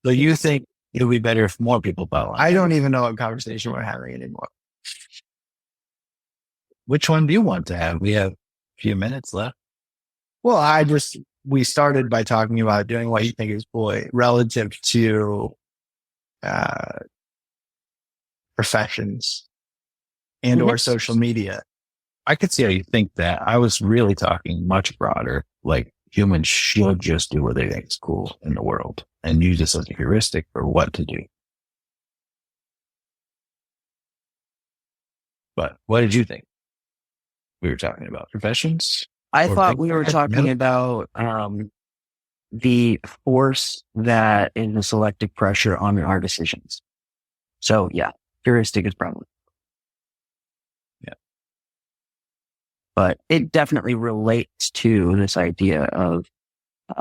So you think it would be better if more people thought lying? I don't even know what conversation we're having anymore. Which one do you want to have? We have a few minutes left. Well, we started by talking about doing what you think is cool relative to professions and or social media. I could see how you think that. I was really talking much broader, like humans should just do what they think is cool in the world and use this as a heuristic for what to do. But what did you think? We were talking about professions. I Or thought think- we were talking about the force that is the selective pressure on our decisions. So yeah, heuristic is probably. Yeah. But it definitely relates to this idea of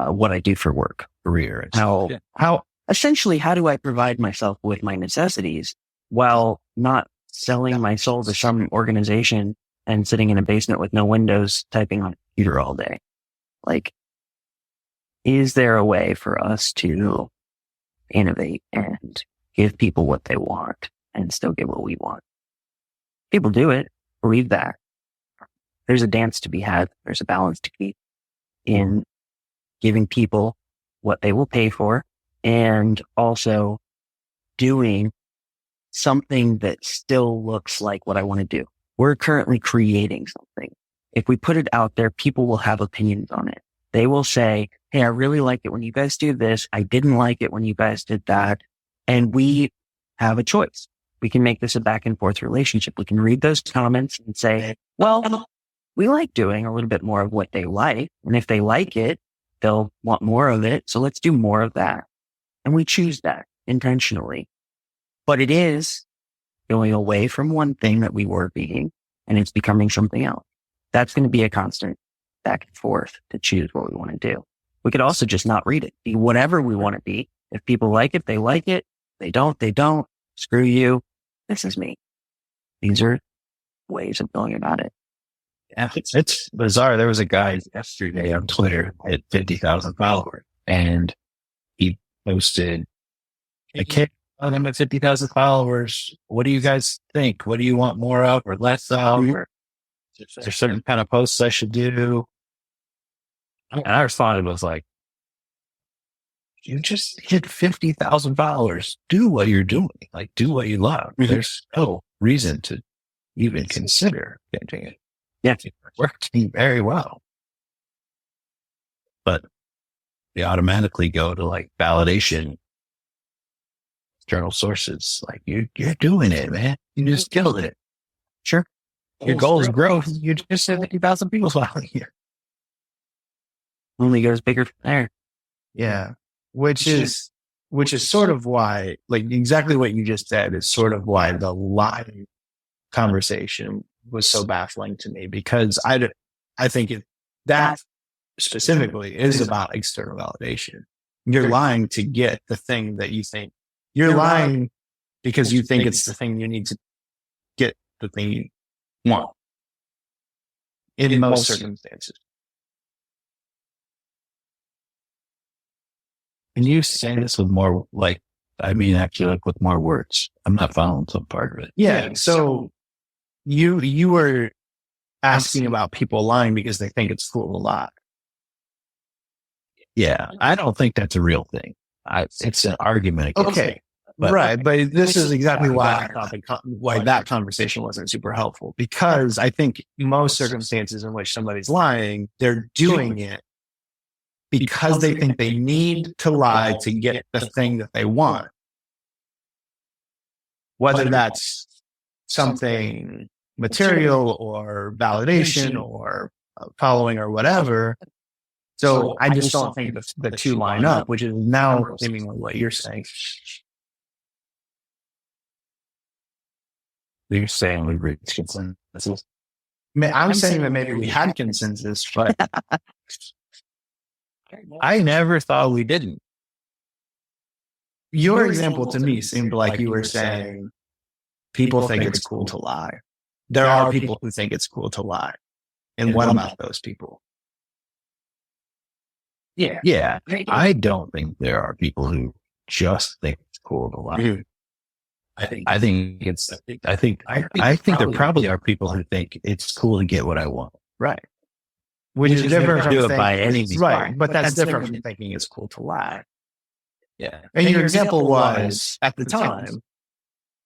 what I do for work. Career. and How, stuff. how essentially, how do I provide myself with my necessities while not selling my soul to some organization and sitting in a basement with no windows typing on a computer all day? Like, is there a way for us to innovate and give people what they want and still get what we want? People do it. Believe that. There's a dance to be had. There's a balance to keep in giving people what they will pay for and also doing something that still looks like what I want to do. We're currently creating something. If we put it out there, people will have opinions on it. They will say, hey, I really like it when you guys do this. I didn't like it when you guys did that. And we have a choice. We can make this a back and forth relationship. We can read those comments and say, well, we like doing a little bit more of what they like. And if they like it, they'll want more of it. So let's do more of that. And we choose that intentionally. But it is going away from one thing that we were being, and it's becoming something else. That's going to be a constant back and forth to choose what we want to do. We could also just not read it, be whatever we want to be. If people like it, they like it. They don't, they don't. Screw you. This is me. These are ways of going about it. Yeah, it's bizarre. There was a guy yesterday on Twitter at 50,000 followers, and he posted, "Okay, I'm at 50,000 followers. What do you guys think? What do you want more of or less of? Or is there certain kind of posts I should do?" And I responded was like, "You just hit 50,000 followers. Do what you're doing. Like, do what you love. There's no reason to even consider changing it." Yeah. It's working very well. But they automatically go to like validation external sources. Like you're doing it, man. You just killed it. Sure. Your goal is growth. You just said 50,000 people following you. Only goes bigger from there. Yeah. Which is sort of why, like exactly what you just said is sort of why the live conversation was so baffling to me, because I think that specifically is about external validation. You're lying to get the thing that you think you're lying because you think it's the thing you need to get the thing you want in most circumstances. Can you say this with more actually like with more words? I'm not following some part of it. Yeah. So you were asking about people lying because they think it's cool to lie. Yeah. I don't think that's a real thing. It's an argument against Okay. it. But- Right. But this is exactly why I thought why that conversation wasn't super helpful, because I think most circumstances in which somebody's lying, they're doing it because they think they need to lie to get the thing that they want. Whether that's something material or validation or following or whatever. So I just don't think the two line up, which is now seemingly what you're saying. You're saying we reached consensus. I'm saying that maybe we had consensus, but I never thought we didn't. your example to me seemed like you were saying people think it's cool to lie. There are people who think it's cool to lie. And what about those people? Yeah. Yeah. I don't think there are people who just think it's cool to lie. I think there probably are people who think it's cool to get what I want. Right. Which is different from do it thinking- by any means. Right. But that's different from thinking it's cool to lie. Yeah. And your example was at the time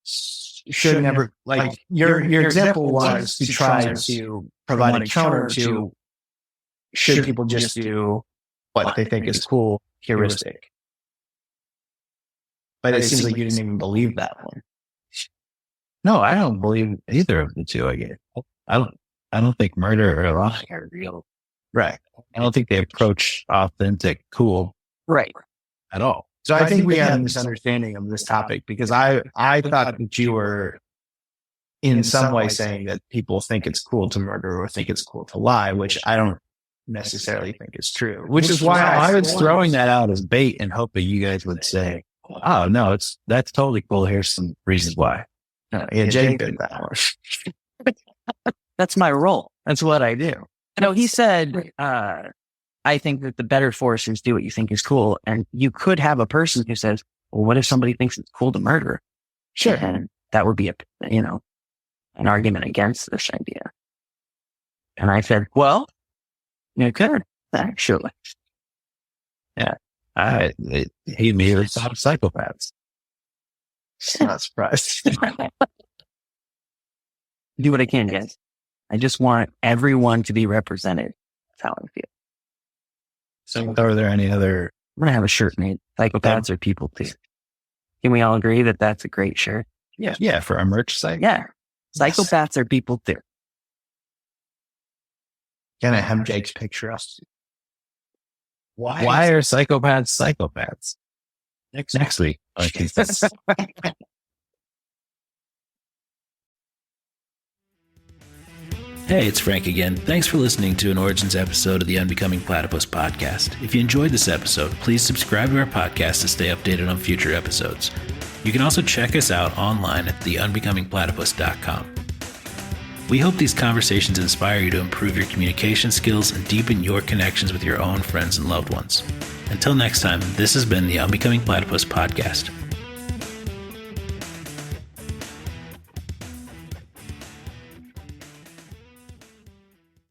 should never like your example was to try to provide a counter to should people just do what they think is cool heuristic. But it seems like you didn't even believe that one. No, I don't believe either of the two. I guess I don't think murder or lying are real. Right. I don't think they approach authentic cool Right. at all. So I think we had a misunderstanding of this topic because I thought that you were in some way saying that people think it's cool to murder or think it's cool to lie, which I don't necessarily think is true. Which is why I was throwing that out as bait and hoping you guys would say, "Oh no, that's totally cool. Here's some reasons why." Yeah, Jake did that one. That's my role. That's what I do. No, he said, I think that the better force is do what you think is cool. And you could have a person who says, well, what if somebody thinks it's cool to murder? Sure. And that would be an argument against this idea. And I said, well, you could actually. Yeah. He immediately thought of psychopaths. I'm not surprised. Do what I can, guys. I just want everyone to be represented. That's how I feel. So are there any other? I'm going to have a shirt made. Psychopaths are people too. Can we all agree that that's a great shirt? Yeah, for our merch site. Yeah. Psychopaths are people too. Can I have Jake's picture up? Why are psychopaths psychopaths? Next week. Okay. Hey, it's Frank again. Thanks for listening to an Origins episode of the Unbecoming Platypus podcast. If you enjoyed this episode, please subscribe to our podcast to stay updated on future episodes. You can also check us out online at theunbecomingplatypus.com. We hope these conversations inspire you to improve your communication skills and deepen your connections with your own friends and loved ones. Until next time, this has been the Unbecoming Platypus podcast.